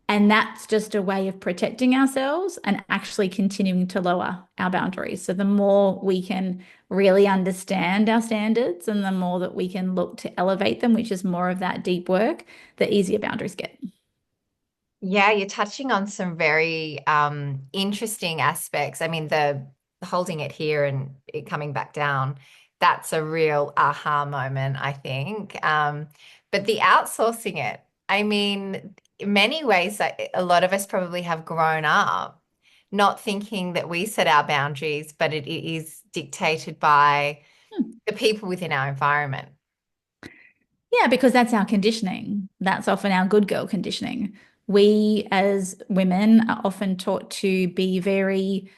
And that's just a way of protecting ourselves and actually continuing to lower our boundaries. So the more we can really understand our standards and the more that we can look to elevate them, which is more of that deep work, the easier boundaries get. Yeah, you're touching on some very interesting aspects. I mean, the holding it here and it coming back down, that's a real aha moment, I think. But the outsourcing it, I mean, in many ways, a lot of us probably have grown up not thinking that we set our boundaries, but it is dictated by the people within our environment. Yeah, because that's our conditioning. That's often our good girl conditioning. We as women are often taught to be very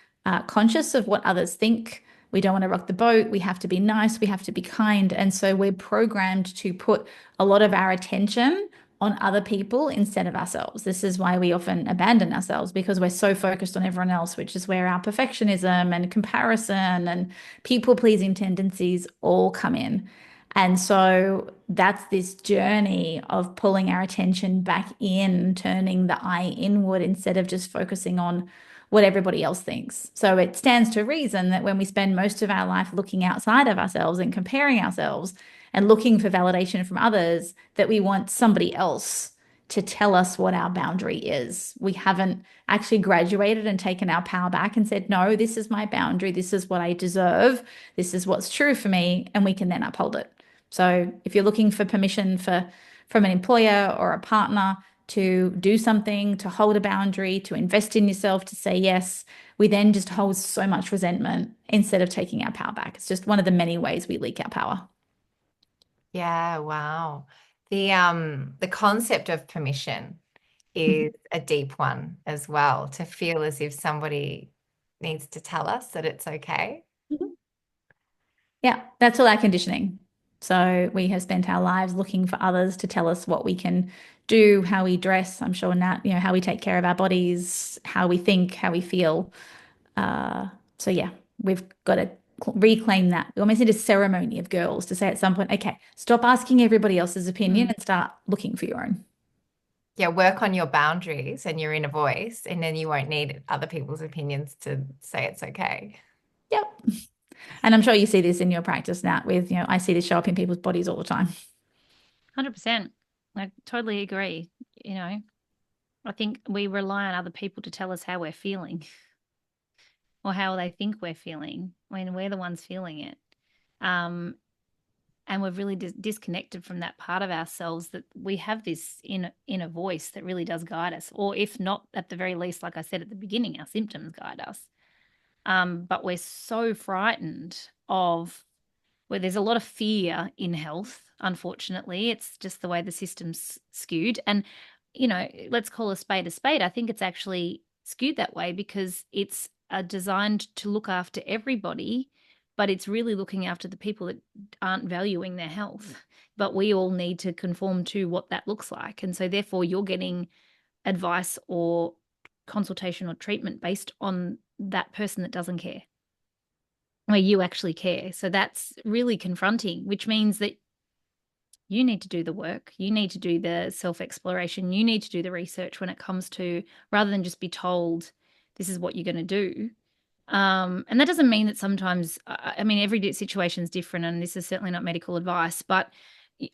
conscious of what others think. We don't want to rock the boat. We have to be nice. We have to be kind. And so we're programmed to put a lot of our attention on other people instead of ourselves. This is why we often abandon ourselves, because we're so focused on everyone else, which is where our perfectionism and comparison and people-pleasing tendencies all come in. And so that's this journey of pulling our attention back in, turning the eye inward instead of just focusing on what everybody else thinks. So it stands to reason that when we spend most of our life looking outside of ourselves and comparing ourselves and looking for validation from others, that we want somebody else to tell us what our boundary is. We haven't actually graduated and taken our power back and said, no, this is my boundary. This is what I deserve. This is what's true for me. And we can then uphold it. So if you're looking for permission from an employer or a partner to do something, to hold a boundary, to invest in yourself, to say yes, we then just hold so much resentment instead of taking our power back. It's just one of the many ways we leak our power. Yeah, wow. The concept of permission is a deep one as well, to feel as if somebody needs to tell us that it's okay. Yeah, that's all our conditioning. So we have spent our lives looking for others to tell us what we can do, how we dress. I'm sure Nat, how we take care of our bodies, how we think, how we feel. So yeah, we've got to reclaim that. We almost need a ceremony of girls to say at some point, okay, stop asking everybody else's opinion and start looking for your own. Yeah, work on your boundaries and your inner voice, and then you won't need other people's opinions to say it's okay. Yep. And I'm sure you see this in your practice, Nat, with, I see this show up in people's bodies all the time. 100%. I totally agree. I think we rely on other people to tell us how we're feeling or how they think we're feeling when we're the ones feeling it. And we're really disconnected from that part of ourselves that we have this inner voice that really does guide us. Or if not, at the very least, like I said at the beginning, our symptoms guide us. But we're so frightened of where there's a lot of fear in health, unfortunately. It's just the way the system's skewed. And, let's call a spade a spade. I think it's actually skewed that way because it's designed to look after everybody, but it's really looking after the people that aren't valuing their health. But we all need to conform to what that looks like. And so therefore you're getting advice or consultation or treatment based on that person that doesn't care. where you actually care. So that's really confronting, which means that you need to do the work. You need to do the self-exploration. You need to do the research when it comes to, rather than just be told, this is what you're going to do. And that doesn't mean that sometimes, I mean, every situation is different, and this is certainly not medical advice, but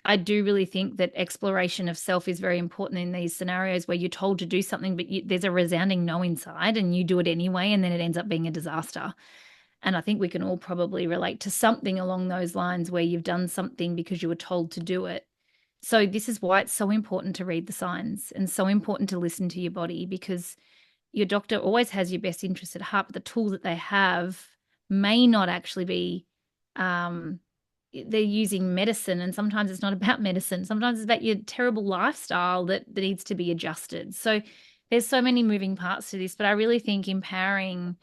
I do really think that exploration of self is very important in these scenarios where you're told to do something, but there's a resounding no inside and you do it anyway, and then it ends up being a disaster. And I think we can all probably relate to something along those lines where you've done something because you were told to do it. So this is why it's so important to read the signs and so important to listen to your body, because your doctor always has your best interest at heart, but the tools that they have may not actually be, they're using medicine, and sometimes it's not about medicine. Sometimes it's about your terrible lifestyle that needs to be adjusted. So there's so many moving parts to this, but I really think empowering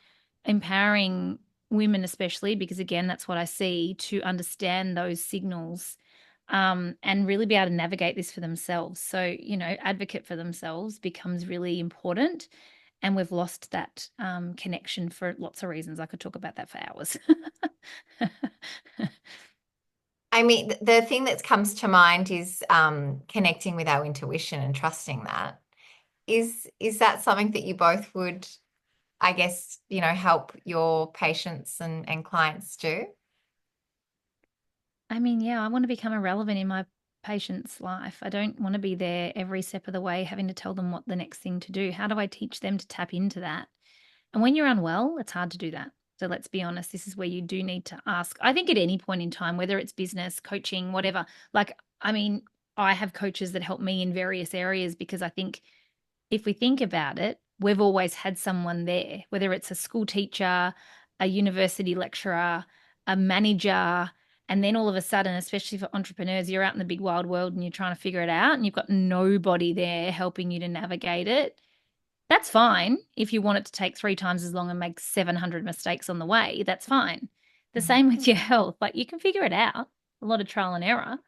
women, especially, because again, that's what I see, to understand those signals, and really be able to navigate this for themselves. So, advocate for themselves becomes really important. And we've lost that connection for lots of reasons. I could talk about that for hours. I mean, the thing that comes to mind is connecting with our intuition and trusting that. Is that something that you both would, I guess, help your patients and clients do? I mean, yeah, I want to become irrelevant in my patient's life. I don't want to be there every step of the way having to tell them what the next thing to do. How do I teach them to tap into that? And when you're unwell, it's hard to do that. So let's be honest, this is where you do need to ask. I think at any point in time, whether it's business, coaching, whatever, like, I mean, I have coaches that help me in various areas, because I think if we think about it, we've always had someone there, whether it's a school teacher, a university lecturer, a manager, and then all of a sudden, especially for entrepreneurs, you're out in the big wild world and you're trying to figure it out and you've got nobody there helping you to navigate it. That's fine. If you want it to take 3 times as long and make 700 mistakes on the way, that's fine. The same with your health. Like, you can figure it out, a lot of trial and error.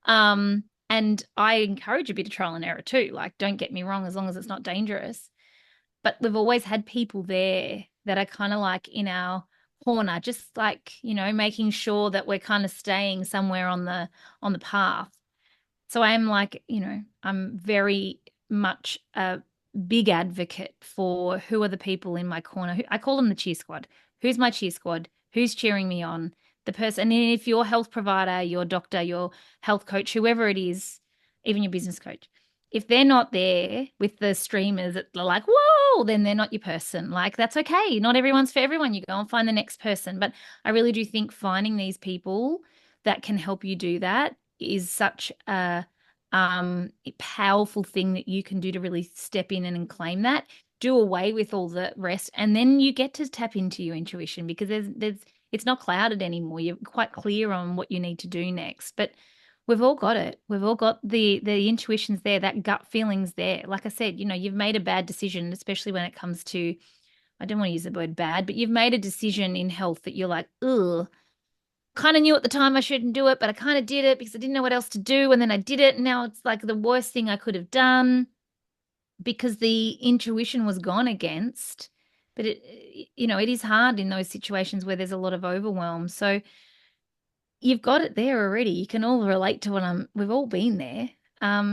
And I encourage a bit of trial and error too. Like, don't get me wrong, as long as it's not dangerous. But we've always had people there that are kind of like in our corner, just like, making sure that we're kind of staying somewhere on the path. So I am like, I'm very much a big advocate for who are the people in my corner. I call them the cheer squad. Who's my cheer squad? Who's cheering me on? The person. And if your health provider, your doctor, your health coach, whoever it is, even your business coach, if they're not there with the streamers that are like, whoa, then they're not your person. Like, that's okay. Not everyone's for everyone. You go and find the next person. But I really do think finding these people that can help you do that is such a powerful thing that you can do to really step in and claim that, do away with all the rest, and then you get to tap into your intuition, because it's not clouded anymore. You're quite clear on what you need to do next. But we've all got it. We've all got the intuition's there, that gut feeling's there. Like I said, you've made a bad decision, especially when it comes to, I don't want to use the word bad, but you've made a decision in health that you're like, ugh, kind of knew at the time I shouldn't do it, but I kind of did it because I didn't know what else to do. And then I did it. And now it's like the worst thing I could have done, because the intuition was gone against. But it is hard in those situations where there's a lot of overwhelm. So you've got it there already. You can all relate to we've all been there.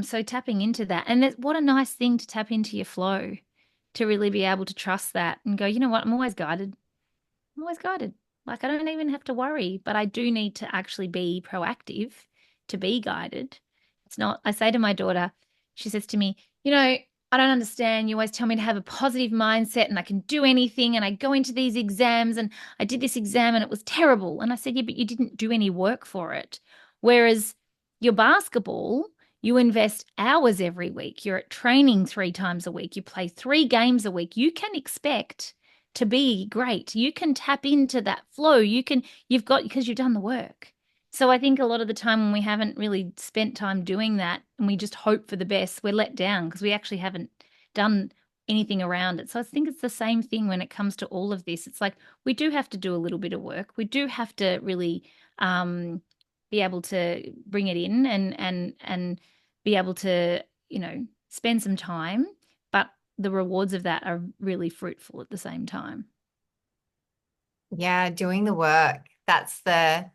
So tapping into that, and what a nice thing to tap into your flow, to really be able to trust that and go, you know what, I'm always guided. I'm always guided. Like, I don't even have to worry, but I do need to actually be proactive to be guided. It's not, I say to my daughter, she says to me, I don't understand. You always tell me to have a positive mindset and I can do anything. And I go into these exams and I did this exam and it was terrible. And I said, yeah, but you didn't do any work for it. Whereas your basketball, you invest hours every week. You're at training 3 times a week. You play 3 games a week. You can expect to be great. You can tap into that flow. Because you've done the work. So I think a lot of the time when we haven't really spent time doing that and we just hope for the best, we're let down because we actually haven't done anything around it. So I think it's the same thing when it comes to all of this. It's like, we do have to do a little bit of work. We do have to really be able to bring it in and be able to, spend some time, but the rewards of that are really fruitful at the same time. Yeah, doing the work. That's the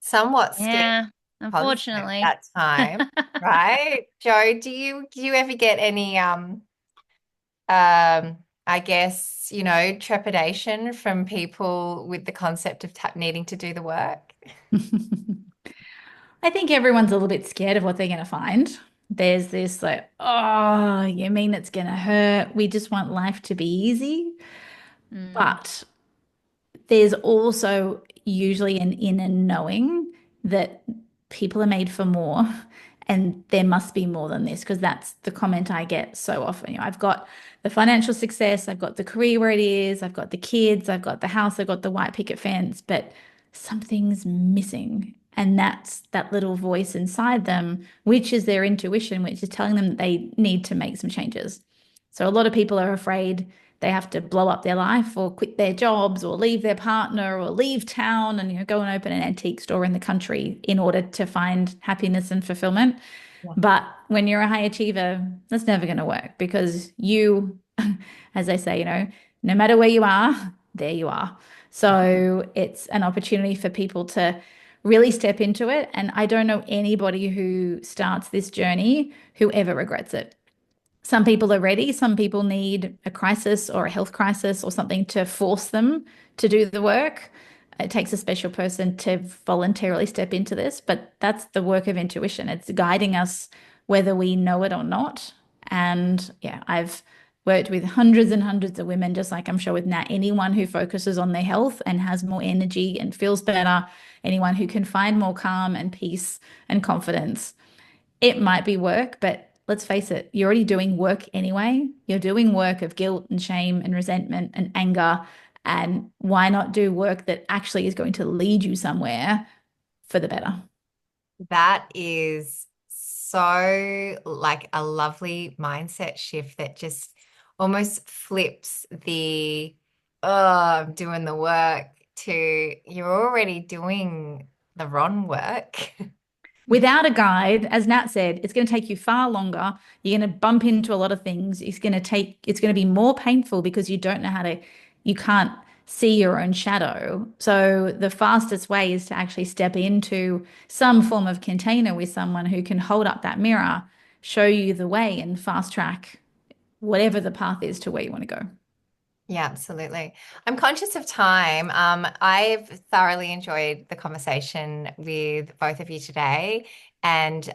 somewhat scary Yeah, concept unfortunately. at time, right? Joe, do you ever get any I guess, trepidation from people with the concept of needing to do the work? I think everyone's a little bit scared of what they're going to find. There's this like, oh, you mean it's going to hurt? We just want life to be easy. Mm, But there's also usually an inner knowing that people are made for more and there must be more than this because that's the comment I get so often. I've got the financial success, I've got the career where it is, I've got the kids, I've got the house, I've got the white picket fence, but something's missing. And that's that little voice inside them, which is their intuition, which is telling them that they need to make some changes. So a lot of people are afraid they have to blow up their life or quit their jobs or leave their partner or leave town and go and open an antique store in the country in order to find happiness and fulfillment. Yeah. But when you're a high achiever, that's never going to work because you, as they say, no matter where you are, there you are. So it's an opportunity for people to really step into it. And I don't know anybody who starts this journey who ever regrets it. Some people are ready. Some people need a crisis or a health crisis or something to force them to do the work. It takes a special person to voluntarily step into this, but that's the work of intuition. It's guiding us whether we know it or not. And yeah, I've worked with hundreds and hundreds of women, just like I'm sure with Nat, anyone who focuses on their health and has more energy and feels better, anyone who can find more calm and peace and confidence. It might be work, but let's face it, you're already doing work anyway. You're doing work of guilt and shame and resentment and anger. And why not do work that actually is going to lead you somewhere for the better? That is so like a lovely mindset shift that just almost flips the, oh, I'm doing the work to you're already doing the wrong work. Without a guide, as Nat said, it's going to take you far longer. You're going to bump into a lot of things. It's going to be more painful because you can't see your own shadow. So the fastest way is to actually step into some form of container with someone who can hold up that mirror, show you the way and fast track whatever the path is to where you want to go. Yeah, absolutely. I'm conscious of time. I've thoroughly enjoyed the conversation with both of you today, and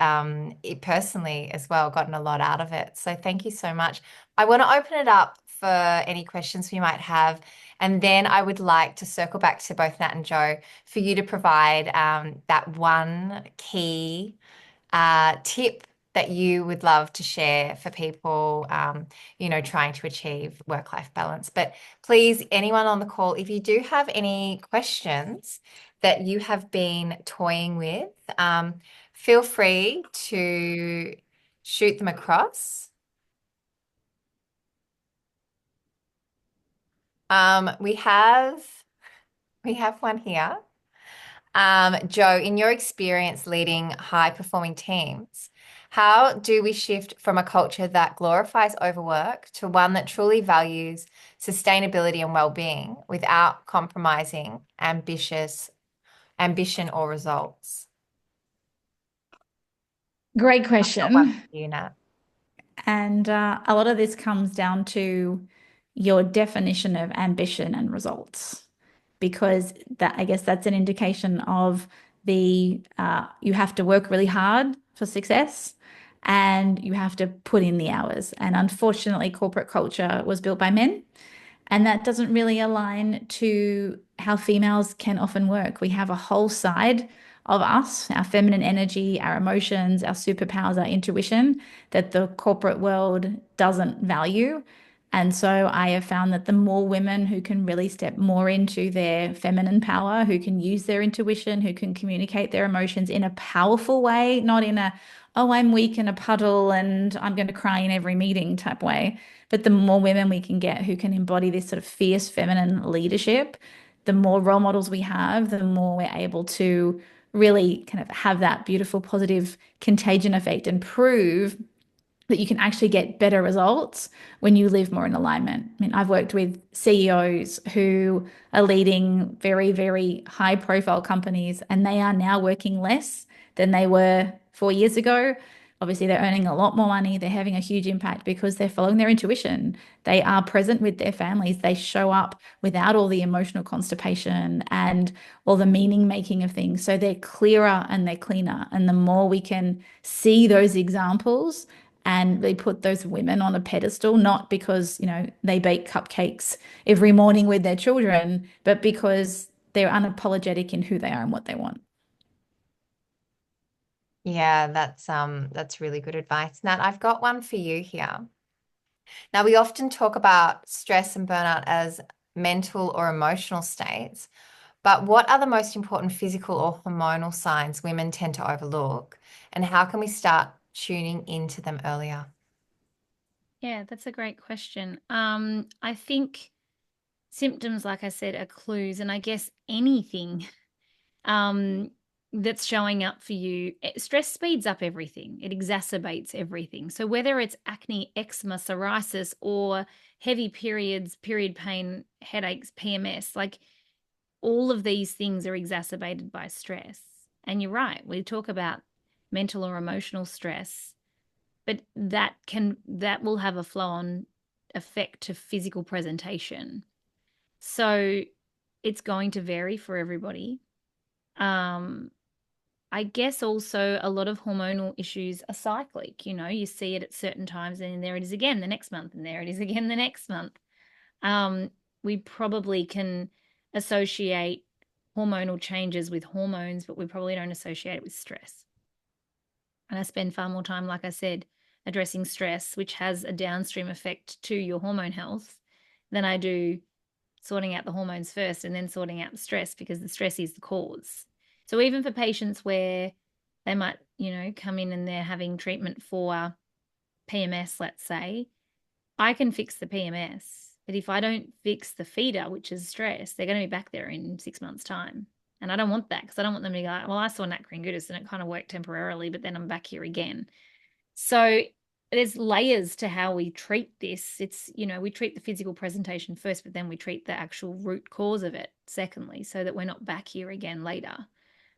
it personally as well, gotten a lot out of it. So thank you so much. I want to open it up for any questions we might have, and then I would like to circle back to both Nat and Joe for you to provide that one key tip that you would love to share for people, trying to achieve work-life balance. But please, anyone on the call, if you do have any questions that you have been toying with, feel free to shoot them across. We have one here. Joe, in your experience leading high performing teams, how do we shift from a culture that glorifies overwork to one that truly values sustainability and well-being without compromising ambition or results? Great Got one question. for you, Nat. And a lot of this comes down to your definition of ambition and results, because that I guess that's an indication of the you have to work really hard for success and you have to put in the hours. And unfortunately, corporate culture was built by men. And that doesn't really align to how females can often work. We have a whole side of us, our feminine energy, our emotions, our superpowers, our intuition that the corporate world doesn't value. And so I have found that the more women who can really step more into their feminine power, who can use their intuition, who can communicate their emotions in a powerful way, not in a, oh, I'm weak in a puddle and I'm going to cry in every meeting type way. But the more women we can get who can embody this sort of fierce feminine leadership, the more role models we have, the more we're able to really kind of have that beautiful positive contagion effect and prove that you can actually get better results when you live more in alignment. I mean, I've worked with CEOs who are leading very, very high profile companies, and they are now working less than they were 4 years ago. Obviously, they're earning a lot more money. They're having a huge impact because they're following their intuition. They are present with their families. They show up without all the emotional constipation and all the meaning making of things. So they're clearer and they're cleaner. And the more we can see those examples and they put those women on a pedestal, not because, they bake cupcakes every morning with their children, but because they're unapologetic in who they are and what they want. Yeah, that's really good advice. Nat, I've got one for you here. Now, we often talk about stress and burnout as mental or emotional states, but what are the most important physical or hormonal signs women tend to overlook, and how can we start tuning into them earlier? Yeah, that's a great question. I think symptoms, like I said, are clues, and I guess anything um, that's showing up for you, stress speeds up everything. It exacerbates everything. So whether it's acne, eczema, psoriasis, or heavy periods, period pain, headaches, PMS, like all of these things are exacerbated by stress. And you're right, we talk about mental or emotional stress, but that will have a flow-on effect to physical presentation. So it's going to vary for everybody. I guess also a lot of hormonal issues are cyclic. You see it at certain times, and there it is again the next month, and there it is again the next month. We probably can associate hormonal changes with hormones, but we probably don't associate it with stress. And I spend far more time, like I said, addressing stress, which has a downstream effect to your hormone health, than I do sorting out the hormones first and then sorting out the stress, because the stress is the cause. So even for patients where they might, come in and they're having treatment for PMS, let's say, I can fix the PMS. But if I don't fix the feeder, which is stress, they're going to be back there in 6 months' time. And I don't want that, because I don't want them to be like, well, I saw Nat Kringoudis and it kind of worked temporarily, but then I'm back here again. So there's layers to how we treat this. It's, we treat the physical presentation first, but then we treat the actual root cause of it secondly, so that we're not back here again later.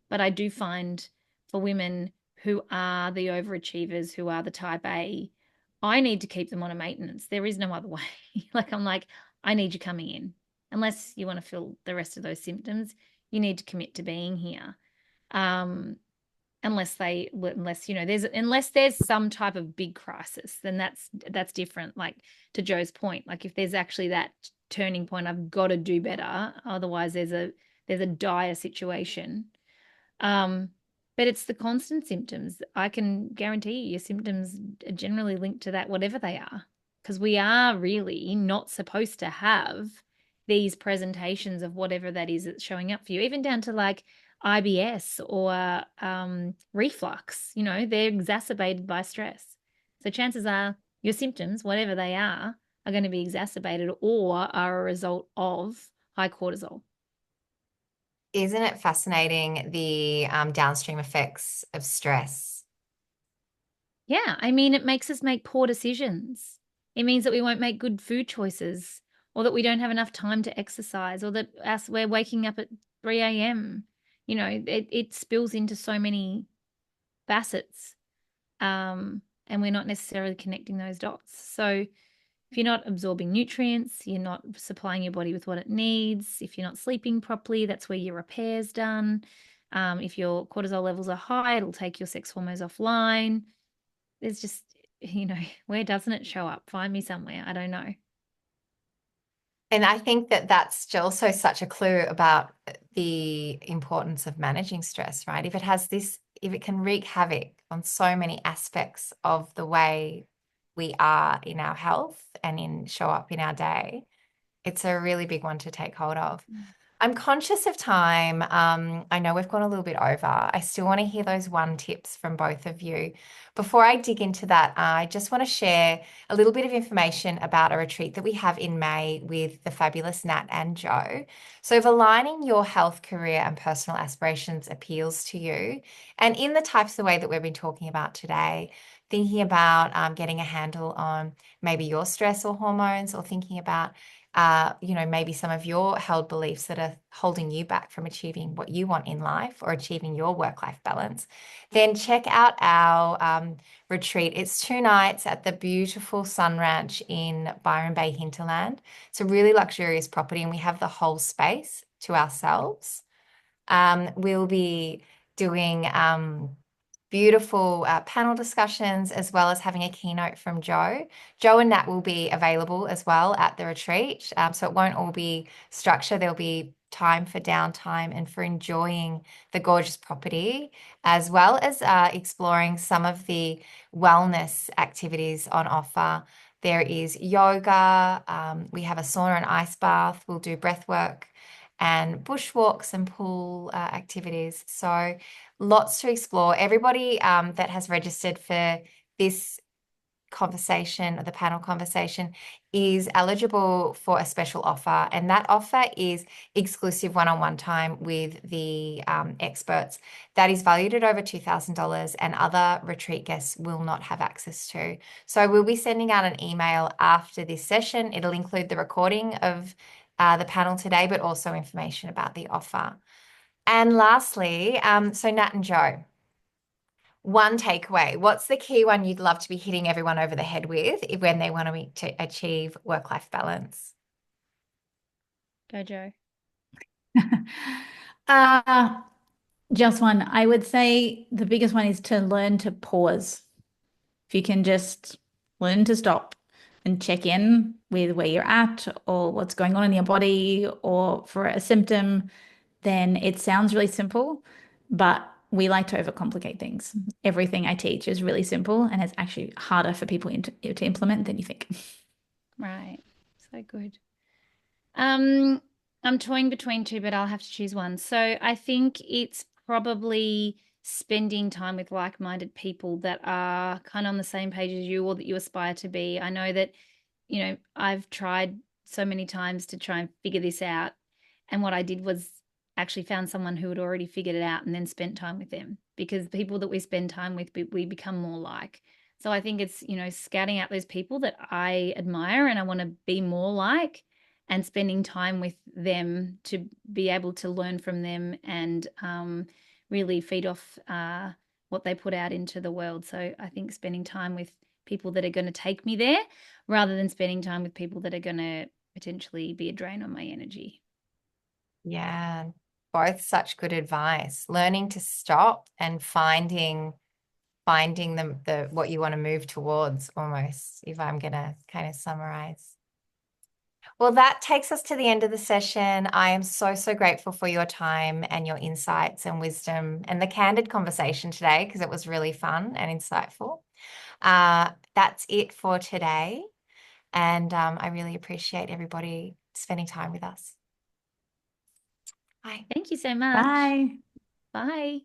But I do find for women who are the overachievers, who are the type A, I need to keep them on a maintenance. There is no other way. I'm like, I need you coming in. Unless you want to feel the rest of those symptoms, you need to commit to being here. Unless there's some type of big crisis, then that's different. Like to Joe's point, like if there's actually that turning point, I've got to do better. Otherwise, there's a dire situation. But it's the constant symptoms. I can guarantee you your symptoms are generally linked to that, whatever they are, because we are really not supposed to have these presentations of whatever that is that's showing up for you, even down to like IBS or reflux. They're exacerbated by stress. So chances are your symptoms, whatever they are going to be exacerbated or are a result of high cortisol. Isn't it fascinating, the downstream effects of stress? Yeah, I mean, it makes us make poor decisions. It means that we won't make good food choices, or that we don't have enough time to exercise, or that we're waking up at 3 a.m. It spills into so many facets, and we're not necessarily connecting those dots. So if you're not absorbing nutrients, you're not supplying your body with what it needs. If you're not sleeping properly, that's where your repair's done. If your cortisol levels are high, it'll take your sex hormones offline. There's just, where doesn't it show up? Find me somewhere. I don't know. And I think that that's also such a clue about the importance of managing stress, right? If it can wreak havoc on so many aspects of the way we are in our health and show up in our day, it's a really big one to take hold of. I'm conscious of time. I know we've gone a little bit over. I still want to hear those tips from both of you. Before I dig into that, I just want to share a little bit of information about a retreat that we have in May with the fabulous Nat and Joe. So if aligning your health, career, and personal aspirations appeals to you, and in the types of way that we've been talking about today, thinking about getting a handle on maybe your stress or hormones, or thinking about maybe some of your held beliefs that are holding you back from achieving what you want in life or achieving your work-life balance, then check out our retreat. It's 2 nights at the beautiful Sun Ranch in Byron Bay Hinterland. It's a really luxurious property, and we have the whole space to ourselves. We'll be doing beautiful panel discussions, as well as having a keynote from Joe. Joe and Nat will be available as well at the retreat. So it won't all be structure. There'll be time for downtime and for enjoying the gorgeous property, as well as exploring some of the wellness activities on offer. There is yoga. We have a sauna and ice bath. We'll do breath work and bushwalks and pool activities. So lots to explore. Everybody that has registered for this conversation, or the panel conversation, is eligible for a special offer, and that offer is exclusive one-on-one time with the experts. That is valued at over $2,000, and other retreat guests will not have access to. So we'll be sending out an email after this session. It'll include the recording of the panel today, but also information about the offer. And lastly, so Nat and Joe, one takeaway. What's the key one you'd love to be hitting everyone over the head with when they want to achieve work-life balance? Go, Joe. Just one. I would say the biggest one is to learn to pause. If you can just learn to stop and check in with where you're at or what's going on in your body or for a symptom, then it sounds really simple, but we like to overcomplicate things. Everything I teach is really simple, and it's actually harder for people to implement than you think. Right. So good. I'm toying between two, but I'll have to choose one. So I think it's probably spending time with like-minded people that are kind of on the same page as you, or that you aspire to be. I know that, I've tried so many times to try and figure this out. And what I did was actually found someone who had already figured it out and then spent time with them, because the people that we spend time with, we become more like. So I think it's, scouting out those people that I admire and I want to be more like, and spending time with them to be able to learn from them and really feed off what they put out into the world. So I think spending time with people that are going to take me there, rather than spending time with people that are going to potentially be a drain on my energy. Yeah, both such good advice. Learning to stop and finding the what you want to move towards, almost, if I'm gonna kind of summarize. Well, that takes us to the end of the session. I am so, so grateful for your time and your insights and wisdom and the candid conversation today, because it was really fun and insightful. That's it for today. And I really appreciate everybody spending time with us. Bye. Thank you so much. Bye. Bye.